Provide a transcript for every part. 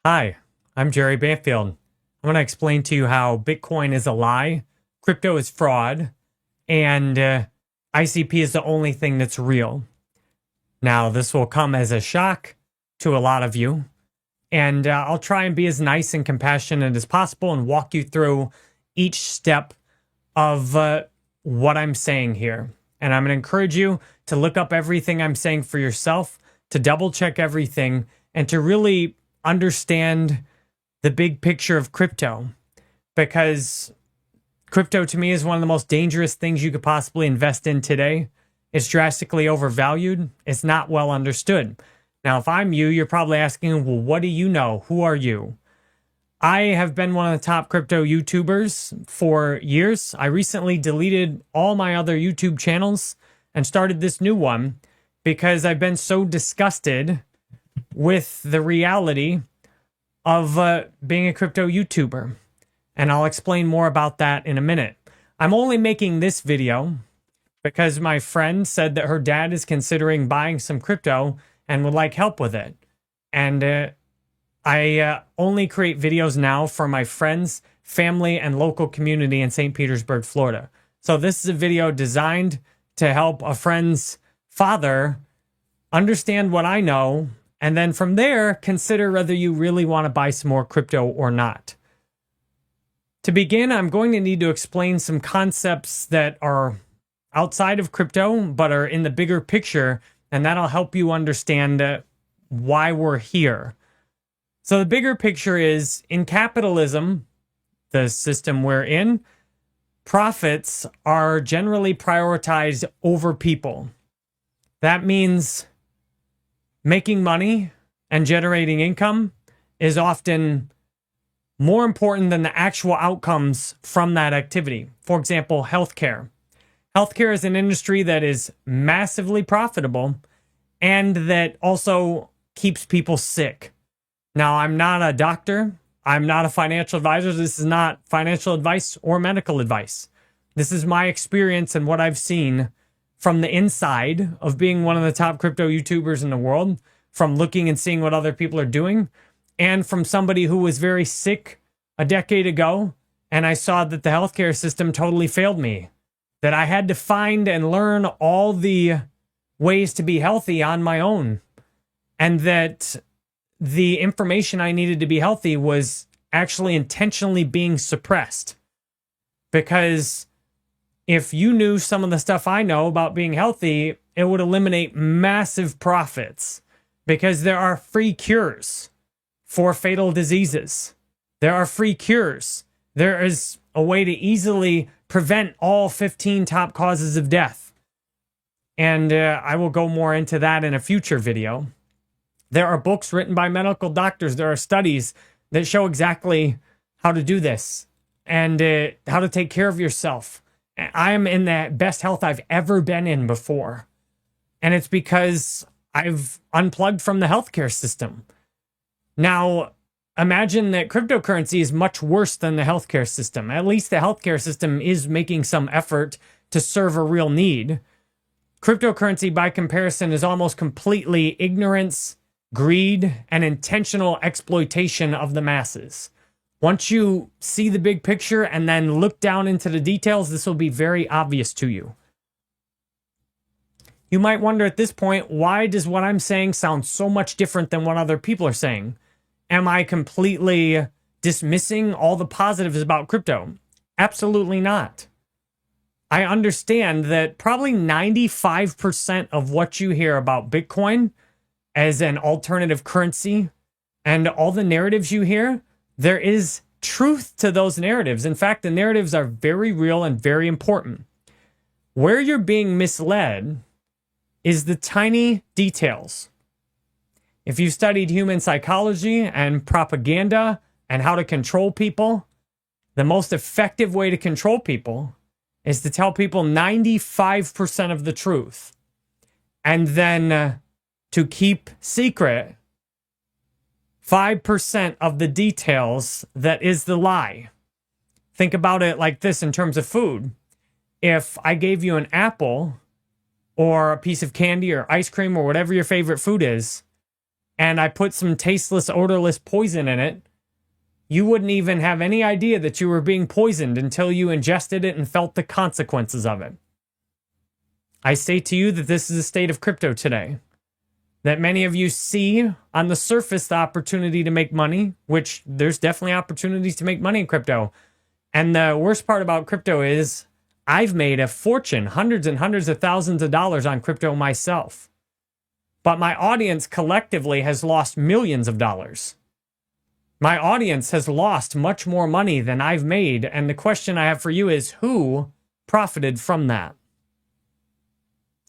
Hi, I'm Jerry Banfield. I'm going to explain to you how Bitcoin is a lie, crypto is fraud, and ICP is the only thing that's real. Now, this will come as a shock to a lot of you, and I'll try and be as nice and compassionate as possible and walk you through each step of what I'm saying here. And I'm going to encourage you to look up everything I'm saying for yourself, to double check everything, and to really understand the big picture of crypto, because crypto to me is one of the most dangerous things you could possibly invest in today. It's drastically overvalued. It's not well understood. Now, if I'm you, you're probably asking, well, what do you know? Who are you? I have been one of the top crypto YouTubers for years. I recently deleted all my other YouTube channels and started this new one because I've been so disgusted with the reality of being a crypto YouTuber. And I'll explain more about that in a minute. I'm only making this video because my friend said that her dad is considering buying some crypto and would like help with it. And I only create videos now for my friends, family, and local community in St. Petersburg, Florida. So this is a video designed to help a friend's father understand what I know, and then from there, consider whether you really want to buy some more crypto or not. To begin, I'm going to need to explain some concepts that are outside of crypto, but are in the bigger picture, and that'll help you understand why we're here. So the bigger picture is, in capitalism, the system we're in, profits are generally prioritized over people. That means making money and generating income is often more important than the actual outcomes from that activity. For example, healthcare. Healthcare is an industry that is massively profitable and that also keeps people sick. Now, I'm not a doctor. I'm not a financial advisor. This is not financial advice or medical advice. This is my experience and what I've seen from the inside of being one of the top crypto YouTubers in the world, from looking and seeing what other people are doing, and from somebody who was very sick a decade ago, and I saw that the healthcare system totally failed me, that I had to find and learn all the ways to be healthy on my own, and that the information I needed to be healthy was actually intentionally being suppressed. Because if you knew some of the stuff I know about being healthy, it would eliminate massive profits, because there are free cures for fatal diseases. There are free cures. There is a way to easily prevent all 15 top causes of death. And I will go more into that in a future video. There are books written by medical doctors. There are studies that show exactly how to do this and how to take care of yourself. I am in the best health I've ever been in before. And it's because I've unplugged from the healthcare system. Now, imagine that cryptocurrency is much worse than the healthcare system. At least the healthcare system is making some effort to serve a real need. Cryptocurrency, by comparison, is almost completely ignorance, greed, and intentional exploitation of the masses. Once you see the big picture and then look down into the details, this will be very obvious to you. You might wonder at this point, why does what I'm saying sound so much different than what other people are saying? Am I completely dismissing all the positives about crypto? Absolutely not. I understand that probably 95% of what you hear about Bitcoin as an alternative currency and all the narratives you hear, there is truth to those narratives. In fact, the narratives are very real and very important. Where you're being misled is the tiny details. If you studied human psychology and propaganda and how to control people, the most effective way to control people is to tell people 95% of the truth, and then to keep secret 5% of the details that is the lie. Think about it like this in terms of food. If I gave you an apple or a piece of candy or ice cream or whatever your favorite food is, and I put some tasteless, odorless poison in it, you wouldn't even have any idea that you were being poisoned until you ingested it and felt the consequences of it. I say to you that this is the state of crypto today. That many of you see on the surface the opportunity to make money, which there's definitely opportunities to make money in crypto. And the worst part about crypto is I've made a fortune, hundreds and hundreds of thousands of dollars on crypto myself. But my audience collectively has lost millions of dollars. My audience has lost much more money than I've made. And the question I have for you is, who profited from that?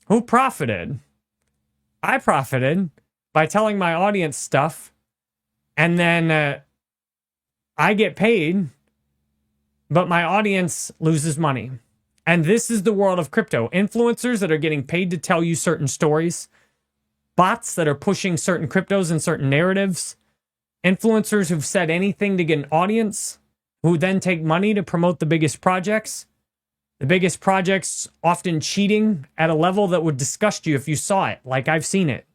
Who profited? I profited by telling my audience stuff, and then I get paid, but my audience loses money. And this is the world of crypto. Influencers that are getting paid to tell you certain stories, bots that are pushing certain cryptos and certain narratives, influencers who've said anything to get an audience, who then take money to promote the biggest projects. The biggest projects often cheating at a level that would disgust you if you saw it, like I've seen it.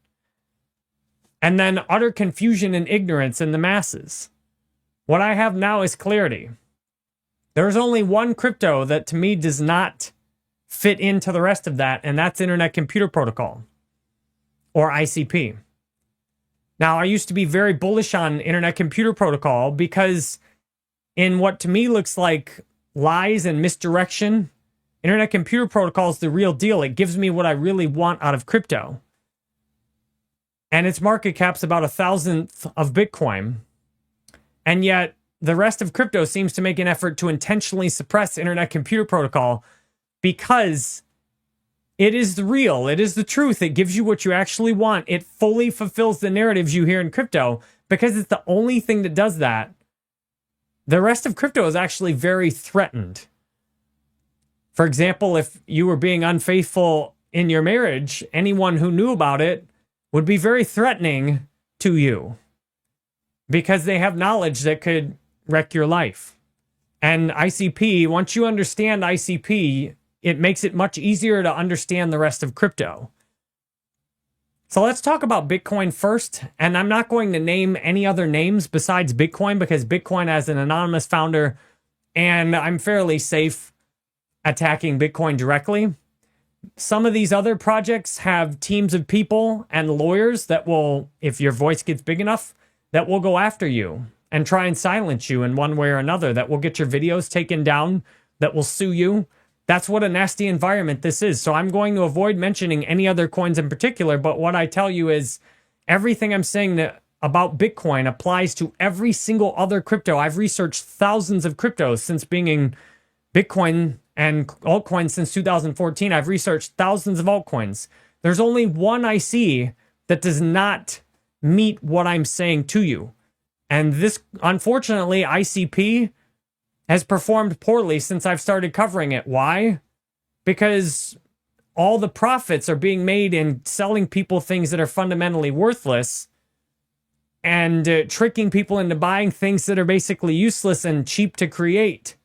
And then utter confusion and ignorance in the masses. What I have now is clarity. There's only one crypto that to me does not fit into the rest of that, and that's Internet Computer Protocol, or ICP. Now, I used to be very bullish on Internet Computer Protocol because in what to me looks like lies and misdirection, Internet Computer Protocol is the real deal. It gives me what I really want out of crypto. And its market cap's about 1,000th of Bitcoin. And yet the rest of crypto seems to make an effort to intentionally suppress Internet Computer Protocol because it is the real. It is the truth. It gives you what you actually want. It fully fulfills the narratives you hear in crypto because it's the only thing that does that. The rest of crypto is actually very threatened. For example, if you were being unfaithful in your marriage, anyone who knew about it would be very threatening to you because they have knowledge that could wreck your life. And ICP, once you understand ICP, it makes it much easier to understand the rest of crypto. So let's talk about Bitcoin first. And I'm not going to name any other names besides Bitcoin because Bitcoin has an anonymous founder and I'm fairly safe attacking Bitcoin directly. Some of these other projects have teams of people and lawyers that will, if your voice gets big enough, that will go after you and try and silence you in one way or another, that will get your videos taken down, that will sue you. That's what a nasty environment this is. So I'm going to avoid mentioning any other coins in particular, but what I tell you is everything I'm saying about Bitcoin applies to every single other crypto. I've researched thousands of cryptos since being in Bitcoin and altcoins since 2014. I've researched thousands of altcoins. There's only one I see that does not meet what I'm saying to you. And this, unfortunately, ICP has performed poorly since I've started covering it. Why? Because all the profits are being made in selling people things that are fundamentally worthless and tricking people into buying things that are basically useless and cheap to create.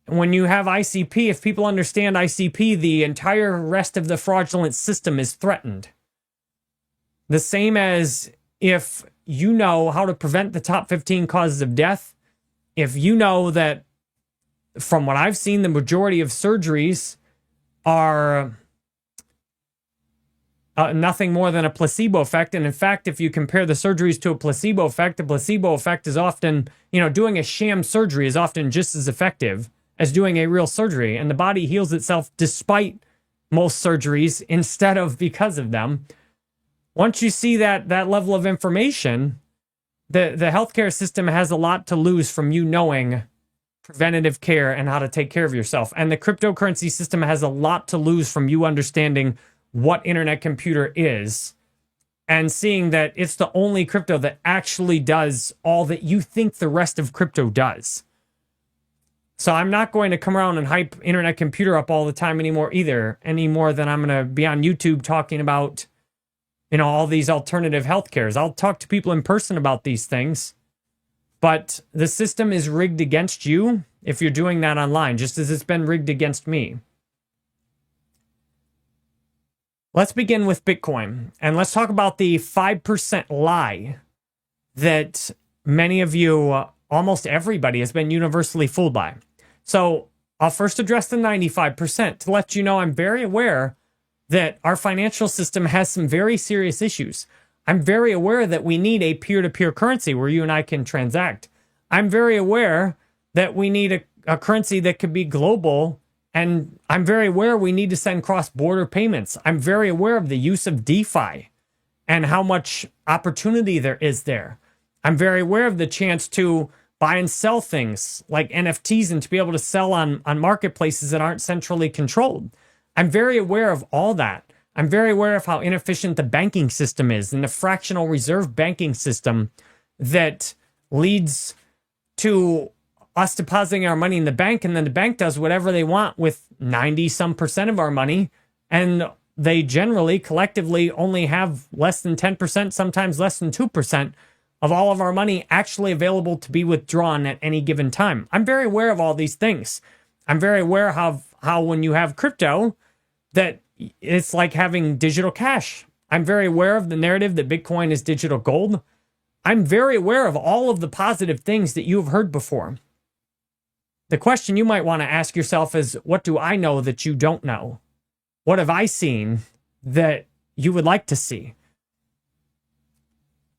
When you have ICP, if people understand ICP, the entire rest of the fraudulent system is threatened. The same as if you know how to prevent the top 15 causes of death, if you know that, from what I've seen, the majority of surgeries are nothing more than a placebo effect. And in fact, if you compare the surgeries to a placebo effect, the placebo effect is often, doing a sham surgery is often just as effective as doing a real surgery. And the body heals itself despite most surgeries instead of because of them. Once you see that level of information, the healthcare system has a lot to lose from you knowing preventative care and how to take care of yourself. And the cryptocurrency system has a lot to lose from you understanding what Internet Computer is and seeing that it's the only crypto that actually does all that you think the rest of crypto does. So I'm not going to come around and hype Internet Computer up all the time anymore either, any more than I'm going to be on YouTube talking about, all these alternative healthcares. I'll talk to people in person about these things, but the system is rigged against you if you're doing that online, just as it's been rigged against me. Let's begin with Bitcoin, and let's talk about the 5% lie that many of you, almost everybody, has been universally fooled by. So I'll first address the 95% to let you know I'm very aware that our financial system has some very serious issues. I'm very aware that we need a peer-to-peer currency where you and I can transact. I'm very aware that we need a currency that could be global, and I'm very aware we need to send cross-border payments. I'm very aware of the use of DeFi and how much opportunity there is there. I'm very aware of the chance to buy and sell things like NFTs and to be able to sell on marketplaces that aren't centrally controlled. I'm very aware of all that. I'm very aware of how inefficient the banking system is and the fractional reserve banking system that leads to us depositing our money in the bank, and then the bank does whatever they want with 90% of our money, and they generally collectively only have less than 10%, sometimes less than 2% of all of our money actually available to be withdrawn at any given time. I'm very aware of all these things. I'm very aware of how when you have crypto, that it's like having digital cash. I'm very aware of the narrative that Bitcoin is digital gold. I'm very aware of all of the positive things that you have heard before. The question you might want to ask yourself is, what do I know that you don't know? What have I seen that you would like to see?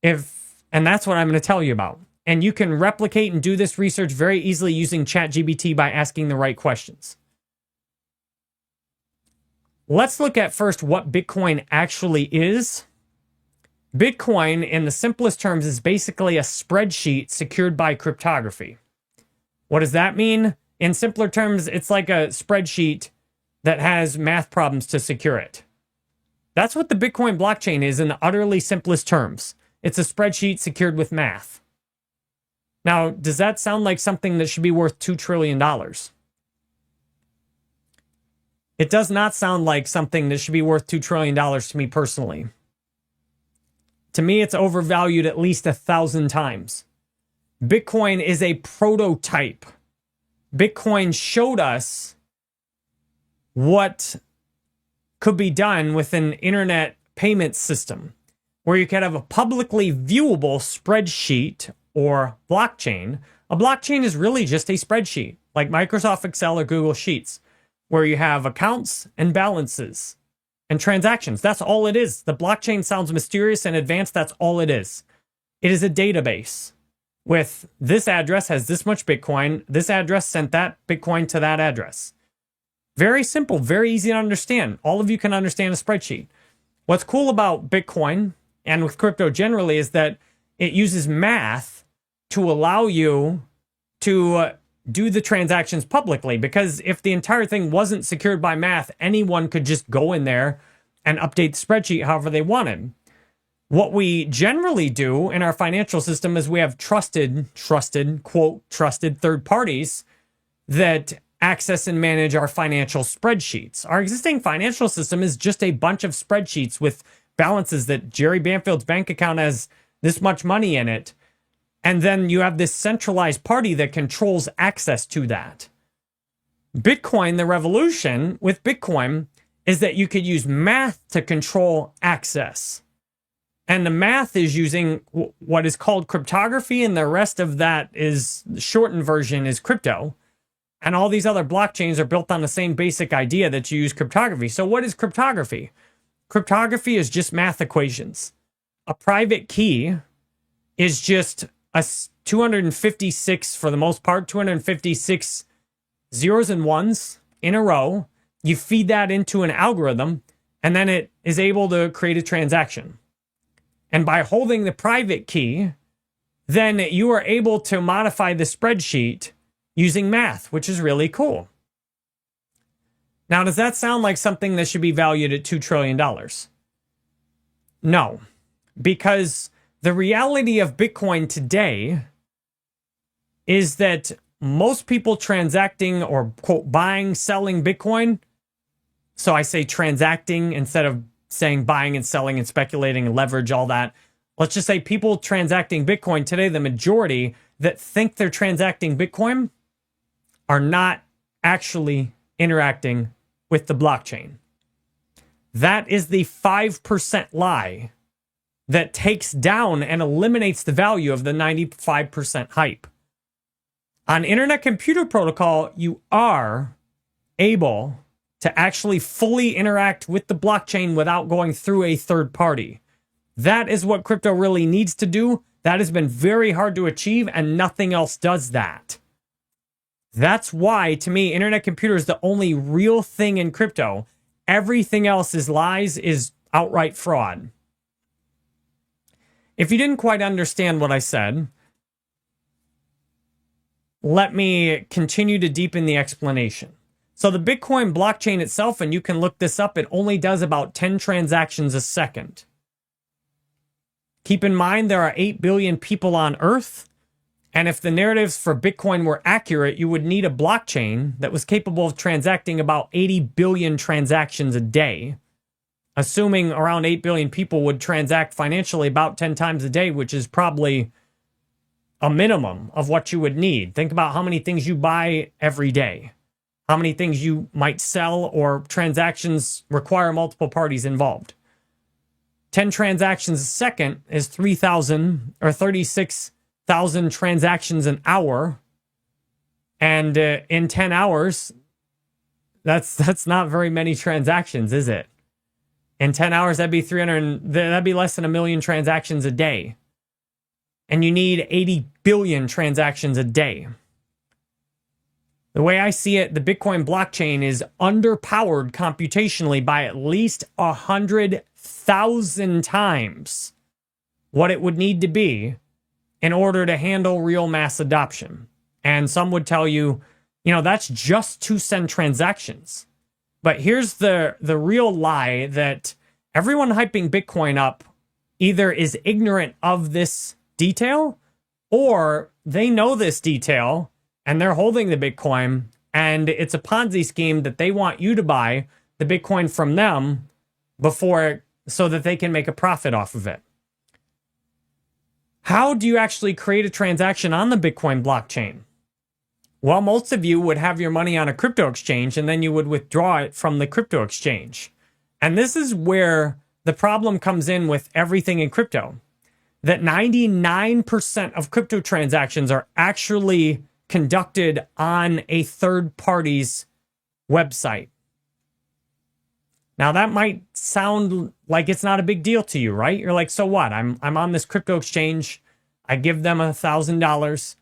And that's what I'm going to tell you about. And you can replicate and do this research very easily using ChatGPT by asking the right questions. Let's look at first what Bitcoin actually is. Bitcoin, in the simplest terms, is basically a spreadsheet secured by cryptography. What does that mean? In simpler terms, it's like a spreadsheet that has math problems to secure it. That's what the Bitcoin blockchain is in the utterly simplest terms. It's a spreadsheet secured with math. Now, does that sound like something that should be worth $2 trillion? It does not sound like something that should be worth $2 trillion to me personally. To me, it's overvalued at least 1,000 times. Bitcoin is a prototype. Bitcoin showed us what could be done with an internet payment system where you could have a publicly viewable spreadsheet or blockchain. A blockchain is really just a spreadsheet, like Microsoft Excel or Google Sheets, where you have accounts and balances and transactions. That's all it is. The blockchain sounds mysterious and advanced. That's all it is. It is a database with this address has this much Bitcoin. This address sent that Bitcoin to that address. Very simple, very easy to understand. All of you can understand a spreadsheet. What's cool about Bitcoin and with crypto generally is that it uses math to allow you to do the transactions publicly, because if the entire thing wasn't secured by math, anyone could just go in there and update the spreadsheet however they wanted. What we generally do in our financial system is we have trusted third parties that access and manage our financial spreadsheets. Our existing financial system is just a bunch of spreadsheets with balances that Jerry Banfield's bank account has this much money in it. And then you have this centralized party that controls access to that. Bitcoin, the revolution with Bitcoin is that you could use math to control access. And the math is using what is called cryptography, and the rest of that is the shortened version is crypto. And all these other blockchains are built on the same basic idea that you use cryptography. So what is cryptography? Cryptography is just math equations. A private key is just a 256, for the most part, 256 zeros and ones in a row. You feed that into an algorithm, and then it is able to create a transaction. And by holding the private key, then you are able to modify the spreadsheet using math, which is really cool. Now, does that sound like something that should be valued at $2 trillion? No, because the reality of Bitcoin today is that most people transacting or, quote, buying, selling Bitcoin, so I say transacting instead of saying buying and selling and speculating and leverage, all that. Let's just say people transacting Bitcoin today, the majority that think they're transacting Bitcoin are not actually interacting with the blockchain. That is the 5% lie that takes down and eliminates the value of the 95% hype. On Internet Computer Protocol, you are able to actually fully interact with the blockchain without going through a third party. That is what crypto really needs to do. That has been very hard to achieve, and nothing else does that. That's why, to me, Internet Computer is the only real thing in crypto. Everything else is lies, is outright fraud. If you didn't quite understand what I said, let me continue to deepen the explanation. So the Bitcoin blockchain itself, and you can look this up, it only does about 10 transactions a second. Keep in mind there are 8 billion people on Earth, and if the narratives for Bitcoin were accurate, you would need a blockchain that was capable of transacting about 80 billion transactions a day, assuming around 8 billion people would transact financially about 10 times a day, which is probably a minimum of what you would need. Think about how many things you buy every day, how many things you might sell, or transactions require multiple parties involved. 10 transactions a second is 3,000 or 36,000 transactions an hour. And in 10 hours, that's not very many transactions, is it? In 10 hours, that'd be less than 1 million transactions a day. And you need 80 billion transactions a day. The way I see it, the Bitcoin blockchain is underpowered computationally by at least 100,000 times what it would need to be in order to handle real mass adoption. And some would tell you, that's just to send transactions. But here's the real lie that everyone hyping Bitcoin up either is ignorant of this detail, or they know this detail and they're holding the Bitcoin, and it's a Ponzi scheme that they want you to buy the Bitcoin from them so that they can make a profit off of it. How do you actually create a transaction on the Bitcoin blockchain? Well, most of you would have your money on a crypto exchange, and then you would withdraw it from the crypto exchange. And this is where the problem comes in with everything in crypto, that 99% of crypto transactions are actually conducted on a third party's website. Now, that might sound like it's not a big deal to you, right? You're like, so what? I'm on this crypto exchange. I give them $1,000,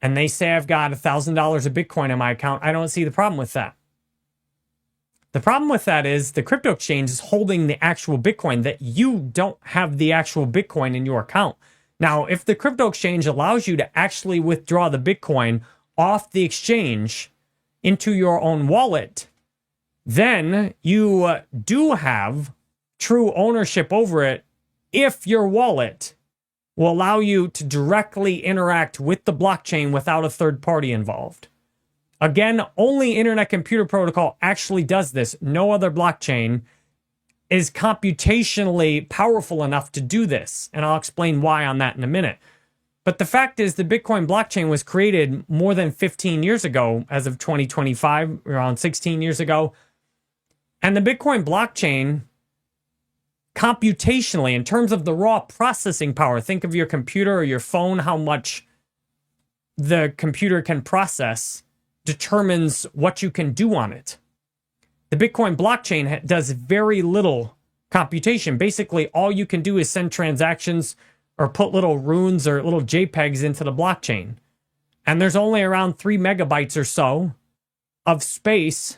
and they say I've got $1,000 of Bitcoin in my account. I don't see the problem with that. The problem with that is the crypto exchange is holding the actual Bitcoin, that you don't have the actual Bitcoin in your account. Now, if the crypto exchange allows you to actually withdraw the Bitcoin off the exchange into your own wallet, then you do have true ownership over it if your wallet will allow you to directly interact with the blockchain without a third party involved. Again, only Internet Computer Protocol actually does this. No other blockchain is computationally powerful enough to do this, and I'll explain why on that in a minute. But the fact is, the Bitcoin blockchain was created more than 15 years ago, as of 2025, around 16 years ago. And the Bitcoin blockchain, computationally, in terms of the raw processing power, think of your computer or your phone, how much the computer can process determines what you can do on it. The Bitcoin blockchain does very little computation. Basically, all you can do is send transactions or put little runes or little JPEGs into the blockchain. And there's only around 3 megabytes or so of space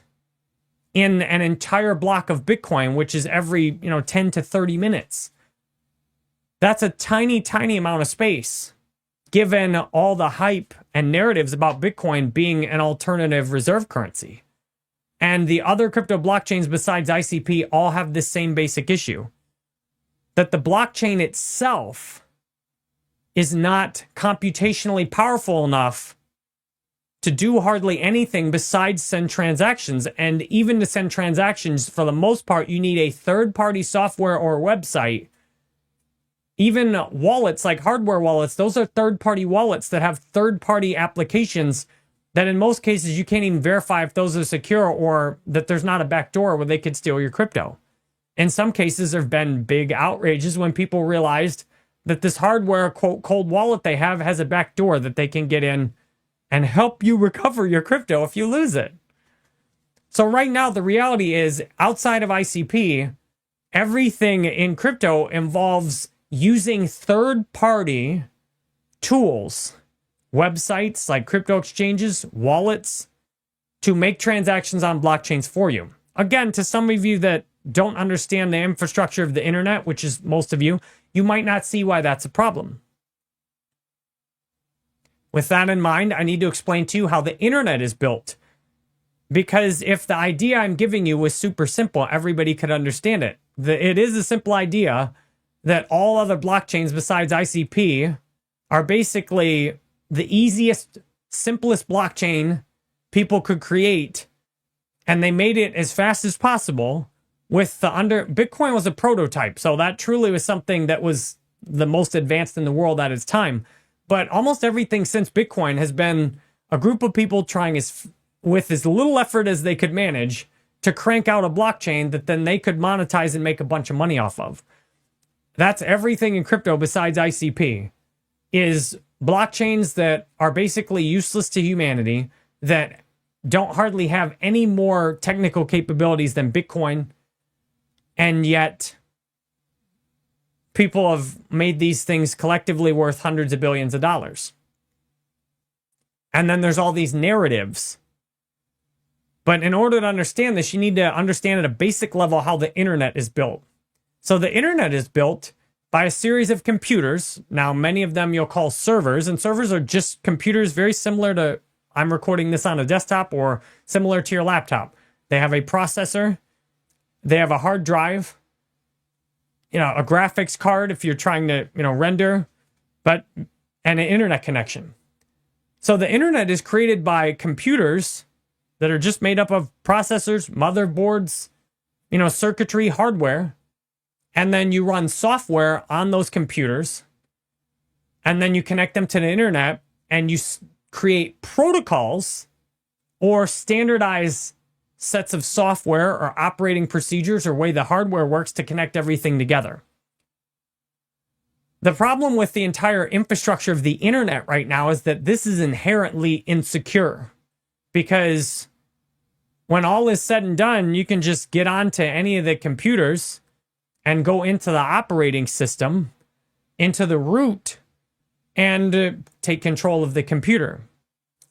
in an entire block of Bitcoin, which is every 10 to 30 minutes. That's a tiny, tiny amount of space, given all the hype and narratives about Bitcoin being an alternative reserve currency. And the other crypto blockchains besides ICP all have this same basic issue, that the blockchain itself is not computationally powerful enough to do hardly anything besides send transactions. And even to send transactions, for the most part, you need a third-party software or website. Even wallets, like hardware wallets, those are third-party wallets that have third-party applications that in most cases you can't even verify if those are secure or that there's not a backdoor where they could steal your crypto. In some cases, there have been big outrages when people realized that this hardware, quote, cold wallet they have has a back door that they can get in and help you recover your crypto if you lose it. So right now, the reality is outside of ICP, everything in crypto involves using third-party tools, websites like crypto exchanges, wallets, to make transactions on blockchains for you. Again, to some of you that don't understand the infrastructure of the internet, which is most of you, you might not see why that's a problem. With that in mind, I need to explain to you how the internet is built. Because if the idea I'm giving you was super simple, everybody could understand it. It is a simple idea that all other blockchains besides ICP are basically the easiest, simplest blockchain people could create. And they made it as fast as possible with Bitcoin was a prototype. So that truly was something that was the most advanced in the world at its time. But almost everything since Bitcoin has been a group of people trying with as little effort as they could manage to crank out a blockchain that then they could monetize and make a bunch of money off of. That's everything in crypto besides ICP, is blockchains that are basically useless to humanity, that don't hardly have any more technical capabilities than Bitcoin, and yet people have made these things collectively worth hundreds of billions of dollars. And then there's all these narratives. But in order to understand this, you need to understand at a basic level how the internet is built. So the internet is built by a series of computers. Now, many of them you'll call servers, and servers are just computers very similar to, I'm recording this on a desktop, or similar to your laptop. They have a processor, they have a hard drive, a graphics card if you're trying to, render, and an internet connection. So the internet is created by computers that are just made up of processors, motherboards, circuitry, hardware. And then you run software on those computers. And then you connect them to the internet and you create protocols or standardize sets of software or operating procedures or way the hardware works to connect everything together. The problem with the entire infrastructure of the internet right now is that this is inherently insecure, because when all is said and done, you can just get onto any of the computers and go into the operating system, into the root, and take control of the computer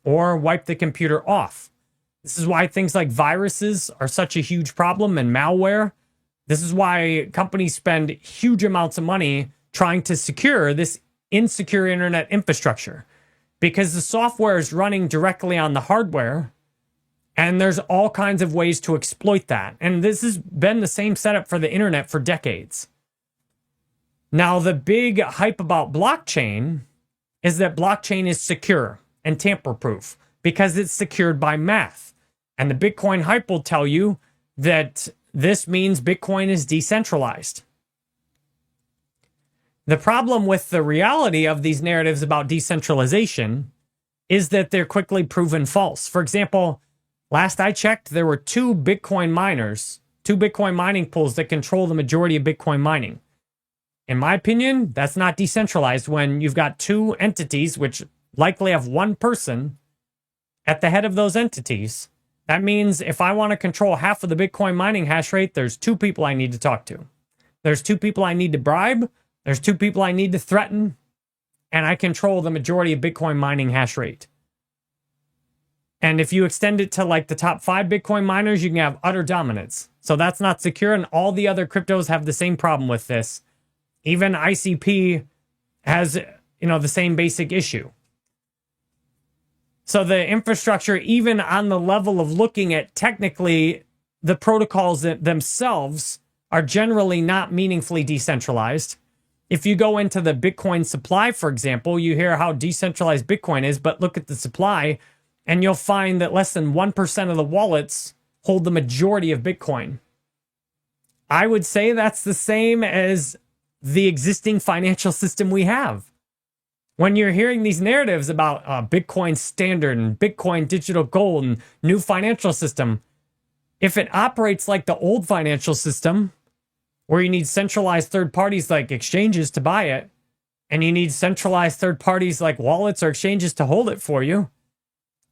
or wipe the computer off. This is why things like viruses are such a huge problem, and malware. This is why companies spend huge amounts of money trying to secure this insecure internet infrastructure, because the software is running directly on the hardware, and there's all kinds of ways to exploit that. And this has been the same setup for the internet for decades. Now, the big hype about blockchain is that blockchain is secure and tamper-proof because it's secured by math. And the Bitcoin hype will tell you that this means Bitcoin is decentralized. The problem with the reality of these narratives about decentralization is that they're quickly proven false. For example, last I checked, there were two Bitcoin mining pools that control the majority of Bitcoin mining. In my opinion, that's not decentralized when you've got two entities which likely have one person at the head of those entities. That means if I want to control half of the Bitcoin mining hash rate, there's two people I need to talk to. There's two people I need to bribe. There's two people I need to threaten. And I control the majority of Bitcoin mining hash rate. And if you extend it to like the top 5 Bitcoin miners, you can have utter dominance. So that's not secure, and all the other cryptos have the same problem with this. Even ICP has, the same basic issue. So the infrastructure, even on the level of looking at technically the protocols themselves, are generally not meaningfully decentralized. If you go into the Bitcoin supply, for example, you hear how decentralized Bitcoin is, but look at the supply, and you'll find that less than 1% of the wallets hold the majority of Bitcoin. I would say that's the same as the existing financial system we have. When you're hearing these narratives about Bitcoin standard and Bitcoin digital gold and new financial system, if it operates like the old financial system, where you need centralized third parties like exchanges to buy it, and you need centralized third parties like wallets or exchanges to hold it for you.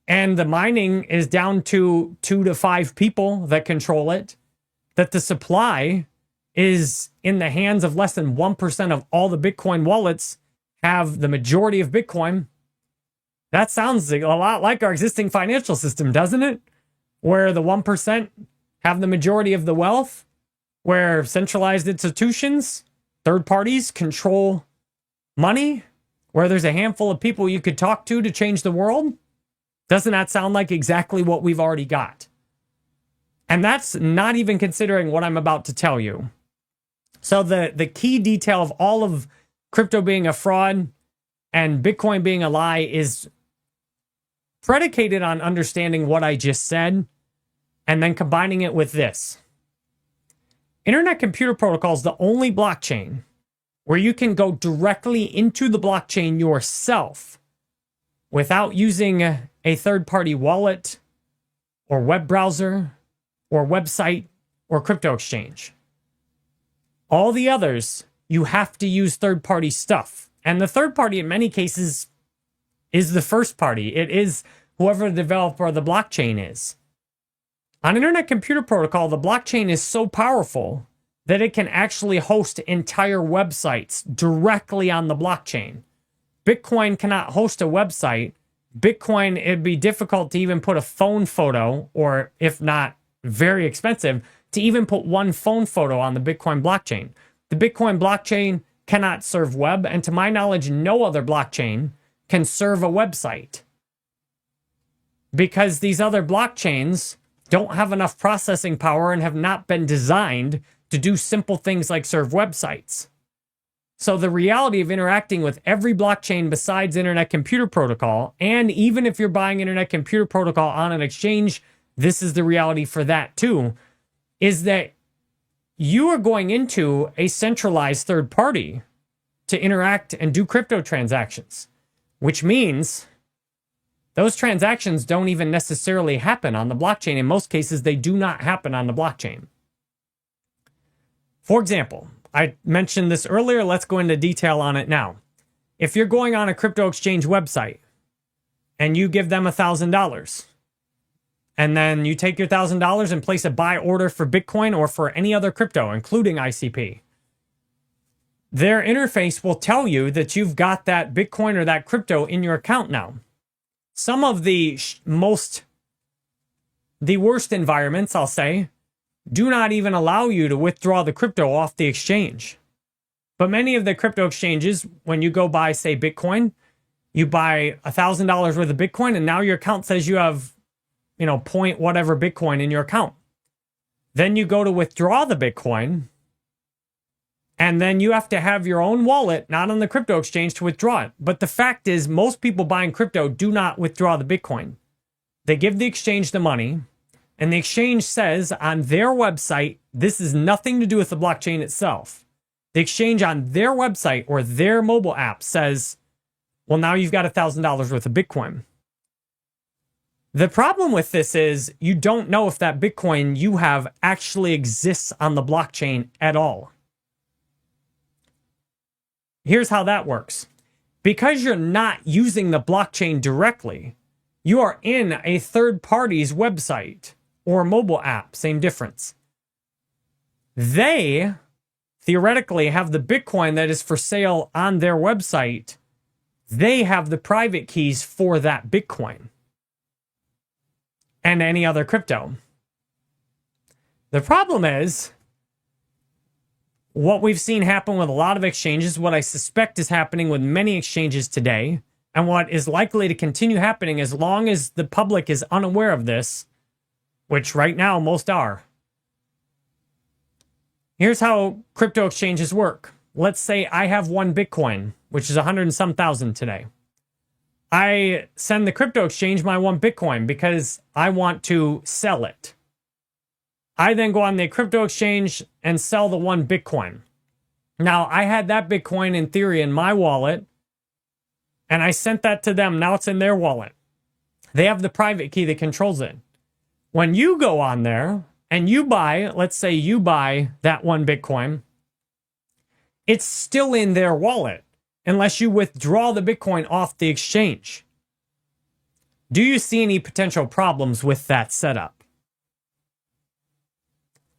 And the mining is down to 2 to 5 people that control it, that the supply is in the hands of less than 1% of all the Bitcoin wallets have the majority of Bitcoin. That sounds a lot like our existing financial system, doesn't it? Where the 1% have the majority of the wealth, where centralized institutions, third parties control money, where there's a handful of people you could talk to change the world. Doesn't that sound like exactly what we've already got? And that's not even considering what I'm about to tell you. So the key detail of all of crypto being a fraud and Bitcoin being a lie is predicated on understanding what I just said and then combining it with this. Internet Computer Protocol is the only blockchain where you can go directly into the blockchain yourself without using a third-party wallet or web browser or website or crypto exchange. All the others, you have to use third-party stuff. And the third party in many cases is the first party. It is whoever the developer of the blockchain is. On Internet Computer Protocol, the blockchain is so powerful that it can actually host entire websites directly on the blockchain. Bitcoin cannot host a website. Bitcoin, it'd be difficult to even put a phone photo, or if not very expensive, to even put one phone photo on the Bitcoin blockchain. The Bitcoin blockchain cannot serve web, and to my knowledge, no other blockchain can serve a website. Because these other blockchains don't have enough processing power and have not been designed to do simple things like serve websites. So the reality of interacting with every blockchain besides Internet Computer Protocol, and even if you're buying Internet Computer Protocol on an exchange, this is the reality for that too, is that you are going into a centralized third party to interact and do crypto transactions, which means those transactions don't even necessarily happen on the blockchain. In most cases, they do not happen on the blockchain. For example, I mentioned this earlier. Let's go into detail on it now. If you're going on a crypto exchange website and you give them $1,000, and then you take your $1,000 and place a buy order for Bitcoin or for any other crypto, including ICP, their interface will tell you that you've got that Bitcoin or that crypto in your account now. Some of the worst environments, I'll say, do not even allow you to withdraw the crypto off the exchange. But many of the crypto exchanges, when you go buy, say, Bitcoin, you buy $1,000 worth of Bitcoin, and now your account says you have, point whatever Bitcoin in your account. Then you go to withdraw the Bitcoin, and then you have to have your own wallet, not on the crypto exchange, to withdraw it. But the fact is, most people buying crypto do not withdraw the Bitcoin. They give the exchange the money, and the exchange says on their website, this has nothing to do with the blockchain itself. The exchange on their website or their mobile app says, well, now you've got $1,000 worth of Bitcoin. The problem with this is you don't know if that Bitcoin you have actually exists on the blockchain at all. Here's how that works. Because you're not using the blockchain directly, you are in a third party's website or mobile app, same difference. They theoretically have the Bitcoin that is for sale on their website. They have the private keys for that Bitcoin and any other crypto. The problem is, what we've seen happen with a lot of exchanges, what I suspect is happening with many exchanges today, and what is likely to continue happening as long as the public is unaware of this, which right now most are. Here's how crypto exchanges work. Let's say I have one Bitcoin, which is 100 and some thousand today. I send the crypto exchange my one Bitcoin because I want to sell it. I then go on the crypto exchange and sell the one Bitcoin. Now, I had that Bitcoin in theory in my wallet, and I sent that to them. Now it's in their wallet. They have the private key that controls it. When you go on there and you buy, let's say you buy that one Bitcoin it's still in their wallet unless you withdraw the Bitcoin off the exchange. Do you see any potential problems with that setup?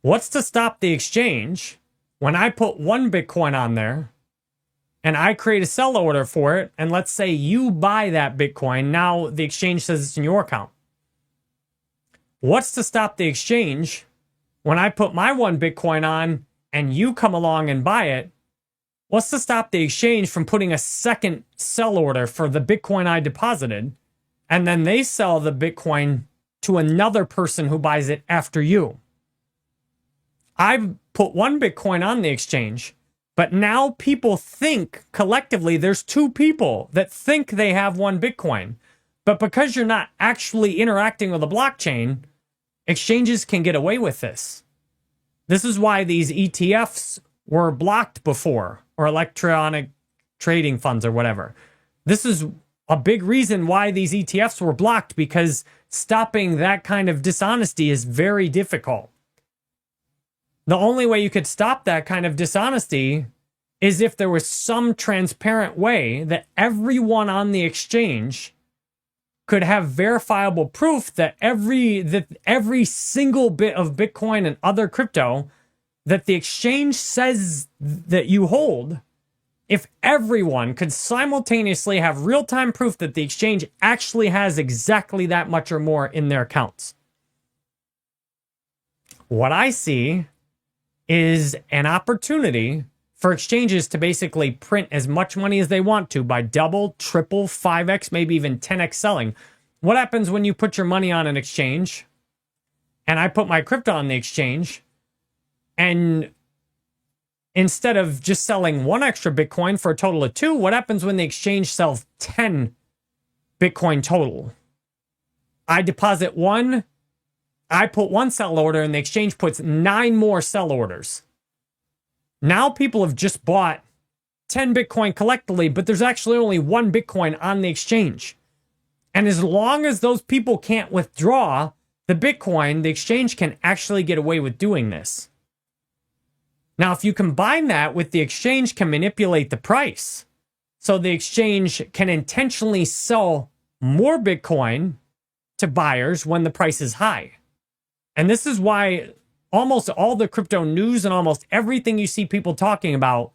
What's to stop the exchange when I put one Bitcoin on there and I create a sell order for it, and let's say you buy that Bitcoin, now the exchange says it's in your account. What's to stop the exchange when I put my one Bitcoin on and you come along and buy it? What's to stop the exchange from putting a second sell order for the Bitcoin I deposited, and then they sell the Bitcoin to another person who buys it after you? I've put one Bitcoin on the exchange, but now people think collectively there's two people that think they have one Bitcoin. But because you're not actually interacting with a blockchain, exchanges can get away with this. This is why these ETFs were blocked before, or electronic trading funds or whatever. This is a big reason why these ETFs were blocked, because stopping that kind of dishonesty is very difficult. The only way you could stop that kind of dishonesty is if there was some transparent way that everyone on the exchange could have verifiable proof that every single bit of Bitcoin and other crypto that the exchange says that you hold, if everyone could simultaneously have real-time proof that the exchange actually has exactly that much or more in their accounts. What I see is an opportunity for exchanges to basically print as much money as they want to by double, triple, 5x, maybe even 10x selling. What happens when you put your money on an exchange and I put my crypto on the exchange, and instead of just selling one extra Bitcoin for a total of 2, what happens when the exchange sells 10 Bitcoin total? I deposit 1, I put 1 sell order, and the exchange puts 9 more sell orders. Now people have just bought 10 Bitcoin collectively, but there's actually only 1 Bitcoin on the exchange. And as long as those people can't withdraw the Bitcoin, the exchange can actually get away with doing this. Now, if you combine that with the exchange can manipulate the price, so the exchange can intentionally sell more Bitcoin to buyers when the price is high. And this is why almost all the crypto news and almost everything you see people talking about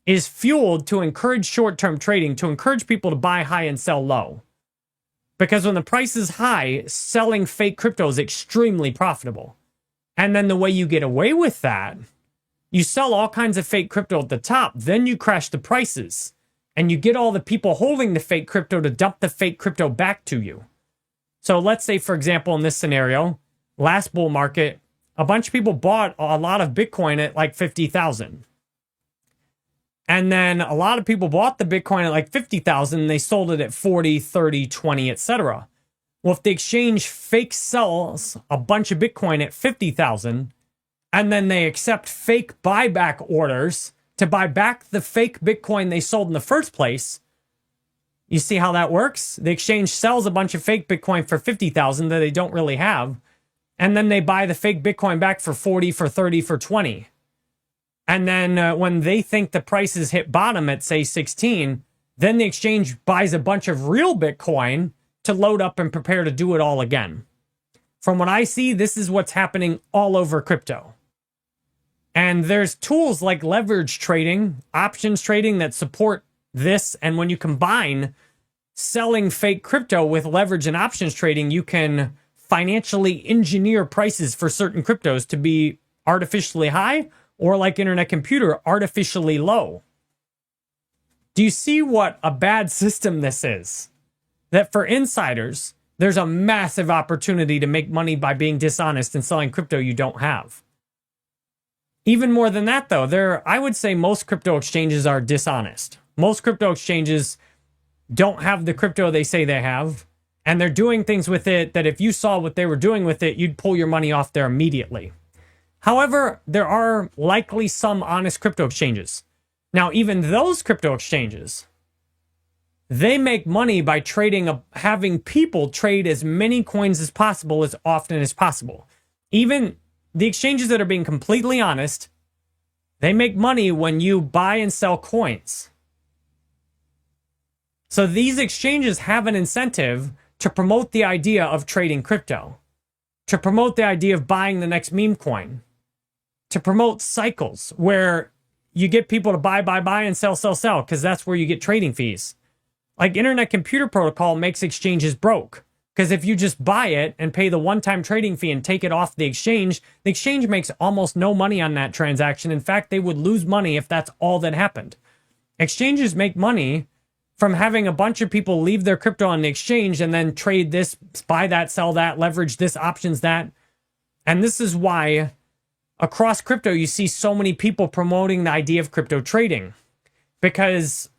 is fueled to encourage short-term trading, to encourage people to buy high and sell low. Because when the price is high, selling fake crypto is extremely profitable. And then the way you get away with that, you sell all kinds of fake crypto at the top, then you crash the prices, and you get all the people holding the fake crypto to dump the fake crypto back to you. So let's say, for example, in this scenario, last bull market, a bunch of people bought a lot of Bitcoin at like 50,000. And then a lot of people bought the Bitcoin at like 50,000 and they sold it at 40, 30, 20, etc. Well, if the exchange fake sells a bunch of Bitcoin at 50,000 and then they accept fake buyback orders to buy back the fake Bitcoin they sold in the first place, you see how that works? The exchange sells a bunch of fake Bitcoin for 50,000 that they don't really have. And then they buy the fake Bitcoin back for 40, for 30, for 20. And then when they think the prices hit bottom at, say, 16, then the exchange buys a bunch of real Bitcoin to load up and prepare to do it all again. From what I see, this is what's happening all over crypto. And there's tools like leverage trading, options trading that support this. And when you combine selling fake crypto with leverage and options trading, you can financially engineer prices for certain cryptos to be artificially high, or like Internet Computer, artificially low. Do you see what a bad system this is? That for insiders, there's a massive opportunity to make money by being dishonest and selling crypto you don't have. Even more than that, though, I would say most crypto exchanges are dishonest. Most crypto exchanges don't have the crypto they say they have, and they're doing things with it that if you saw what they were doing with it, you'd pull your money off there immediately. However, there are likely some honest crypto exchanges. Now, even those crypto exchanges, they make money by having people trade as many coins as possible as often as possible. Even the exchanges that are being completely honest, They make money when you buy and sell coins. So these exchanges have an incentive to promote the idea of trading crypto, to promote the idea of buying the next meme coin, to promote cycles where you get people to buy, and sell, because that's where you get trading fees. Like Internet Computer Protocol makes exchanges broke, because if you just buy it and pay the one-time trading fee and take it off the exchange makes almost no money on that transaction. In fact, they would lose money if that's all that happened. Exchanges make money from having a bunch of people leave their crypto on the exchange and then trade this, buy that, sell that, leverage this, options that. And this is why across crypto, you see so many people promoting the idea of crypto trading. Because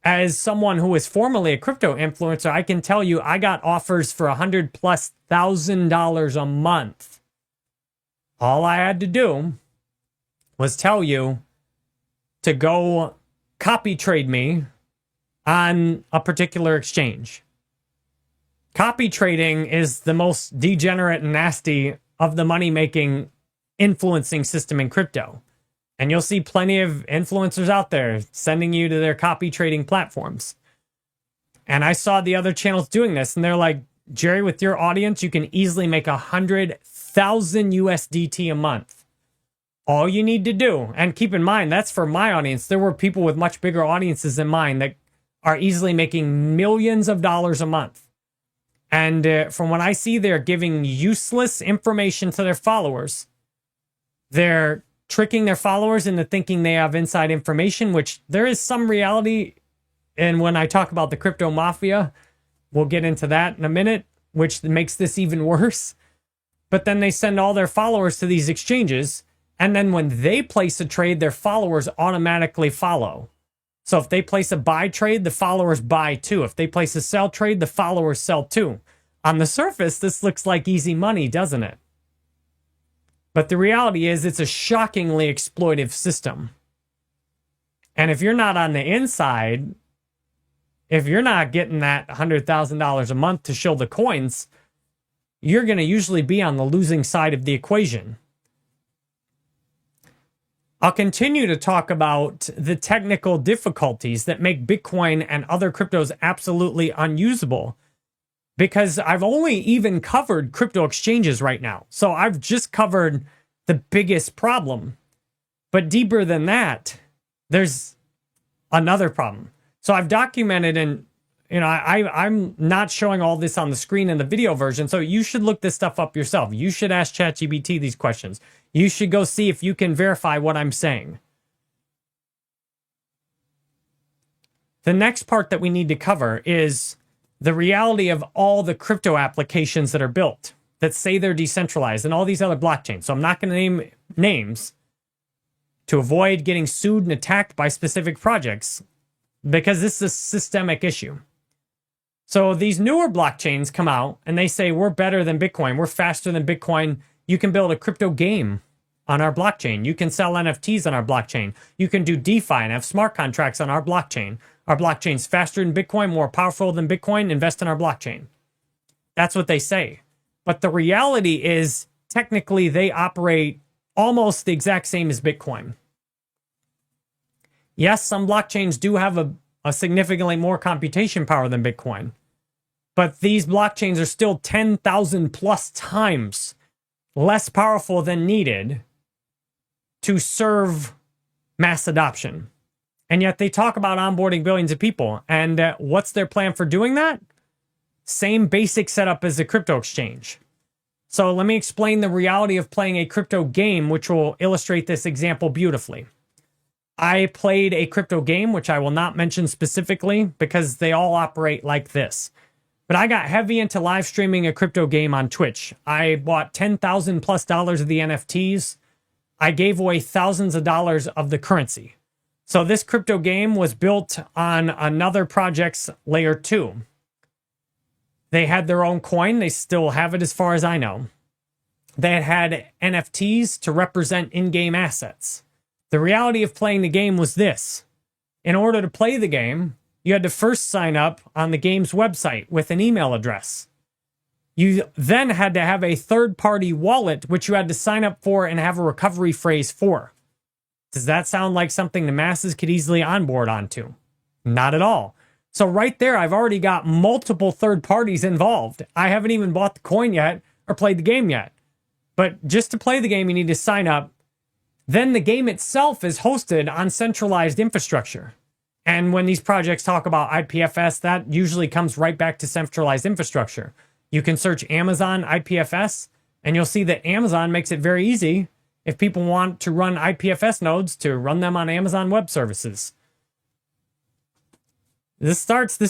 as someone who is formerly a crypto influencer, I can tell you I got offers for $100,000+ a month. All I had to do was tell you to go copy trade me on a particular exchange. Copy trading is the most degenerate and nasty of the money-making influencing system in crypto. And you'll see plenty of influencers out there sending you to their copy trading platforms. And I saw the other channels doing this, and they're like, Jerry, with your audience, you can easily make 100,000 USDT a month. All you need to do, and keep in mind, that's for my audience. There were people with much bigger audiences than mine that are easily making millions of dollars a month. And from what I see, they're giving useless information to their followers. They're tricking their followers into thinking they have inside information, which there is some reality. And when I talk about the crypto mafia, we'll get into that in a minute, which makes this even worse. But then they send all their followers to these exchanges. And then when they place a trade, their followers automatically follow. So if they place a buy trade, the followers buy too. If they place a sell trade, the followers sell too. On the surface, this looks like easy money, doesn't it? But the reality is it's a shockingly exploitive system. And if you're not on the inside, if you're not getting that $100,000 a month to show the coins, you're going to usually be on the losing side of the equation. I'll continue to talk about the technical difficulties that make Bitcoin and other cryptos absolutely unusable, because I've only even covered crypto exchanges right now. So I've just covered the biggest problem. But deeper than that, there's another problem. So I've documented, and I'm not showing all this on the screen in the video version, so you should look this stuff up yourself. You should ask ChatGPT these questions. You should go see if you can verify what I'm saying. The next part that we need to cover is the reality of all the crypto applications that are built that say they're decentralized and all these other blockchains. So I'm not going to name names to avoid getting sued and attacked by specific projects, because this is a systemic issue. So these newer blockchains come out and they say, we're better than Bitcoin. We're faster than Bitcoin. You can build a crypto game on our blockchain. You can sell NFTs on our blockchain. You can do DeFi and have smart contracts on our blockchain. Our blockchain's faster than Bitcoin, more powerful than Bitcoin. Invest in our blockchain. That's what they say. But the reality is, technically, they operate almost the exact same as Bitcoin. Yes, some blockchains do have a significantly more computation power than Bitcoin. But these blockchains are still 10,000 plus times less powerful than needed to serve mass adoption. And yet they talk about onboarding billions of people. And what's their plan for doing that? Same basic setup as the crypto exchange. So let me explain the reality of playing a crypto game, which will illustrate this example beautifully. I played a crypto game, which I will not mention specifically because they all operate like this. But I got heavy into live streaming a crypto game on Twitch. I bought $10,000+ of the NFTs. I gave away thousands of dollars of the currency. So this crypto game was built on another project's layer 2. They had their own coin. They still have it as far as I know. They had NFTs to represent in-game assets. The reality of playing the game was this. In order to play the game, you had to first sign up on the game's website with an email address. You then had to have a third-party wallet, which you had to sign up for and have a recovery phrase for. Does that sound like something the masses could easily onboard onto? Not at all. So right there, I've already got multiple third parties involved. I haven't even bought the coin yet or played the game yet. But just to play the game, you need to sign up. Then the game itself is hosted on centralized infrastructure. And when these projects talk about IPFS, that usually comes right back to centralized infrastructure. You can search Amazon IPFS, and you'll see that Amazon makes it very easy if people want to run IPFS nodes to run them on Amazon Web Services. This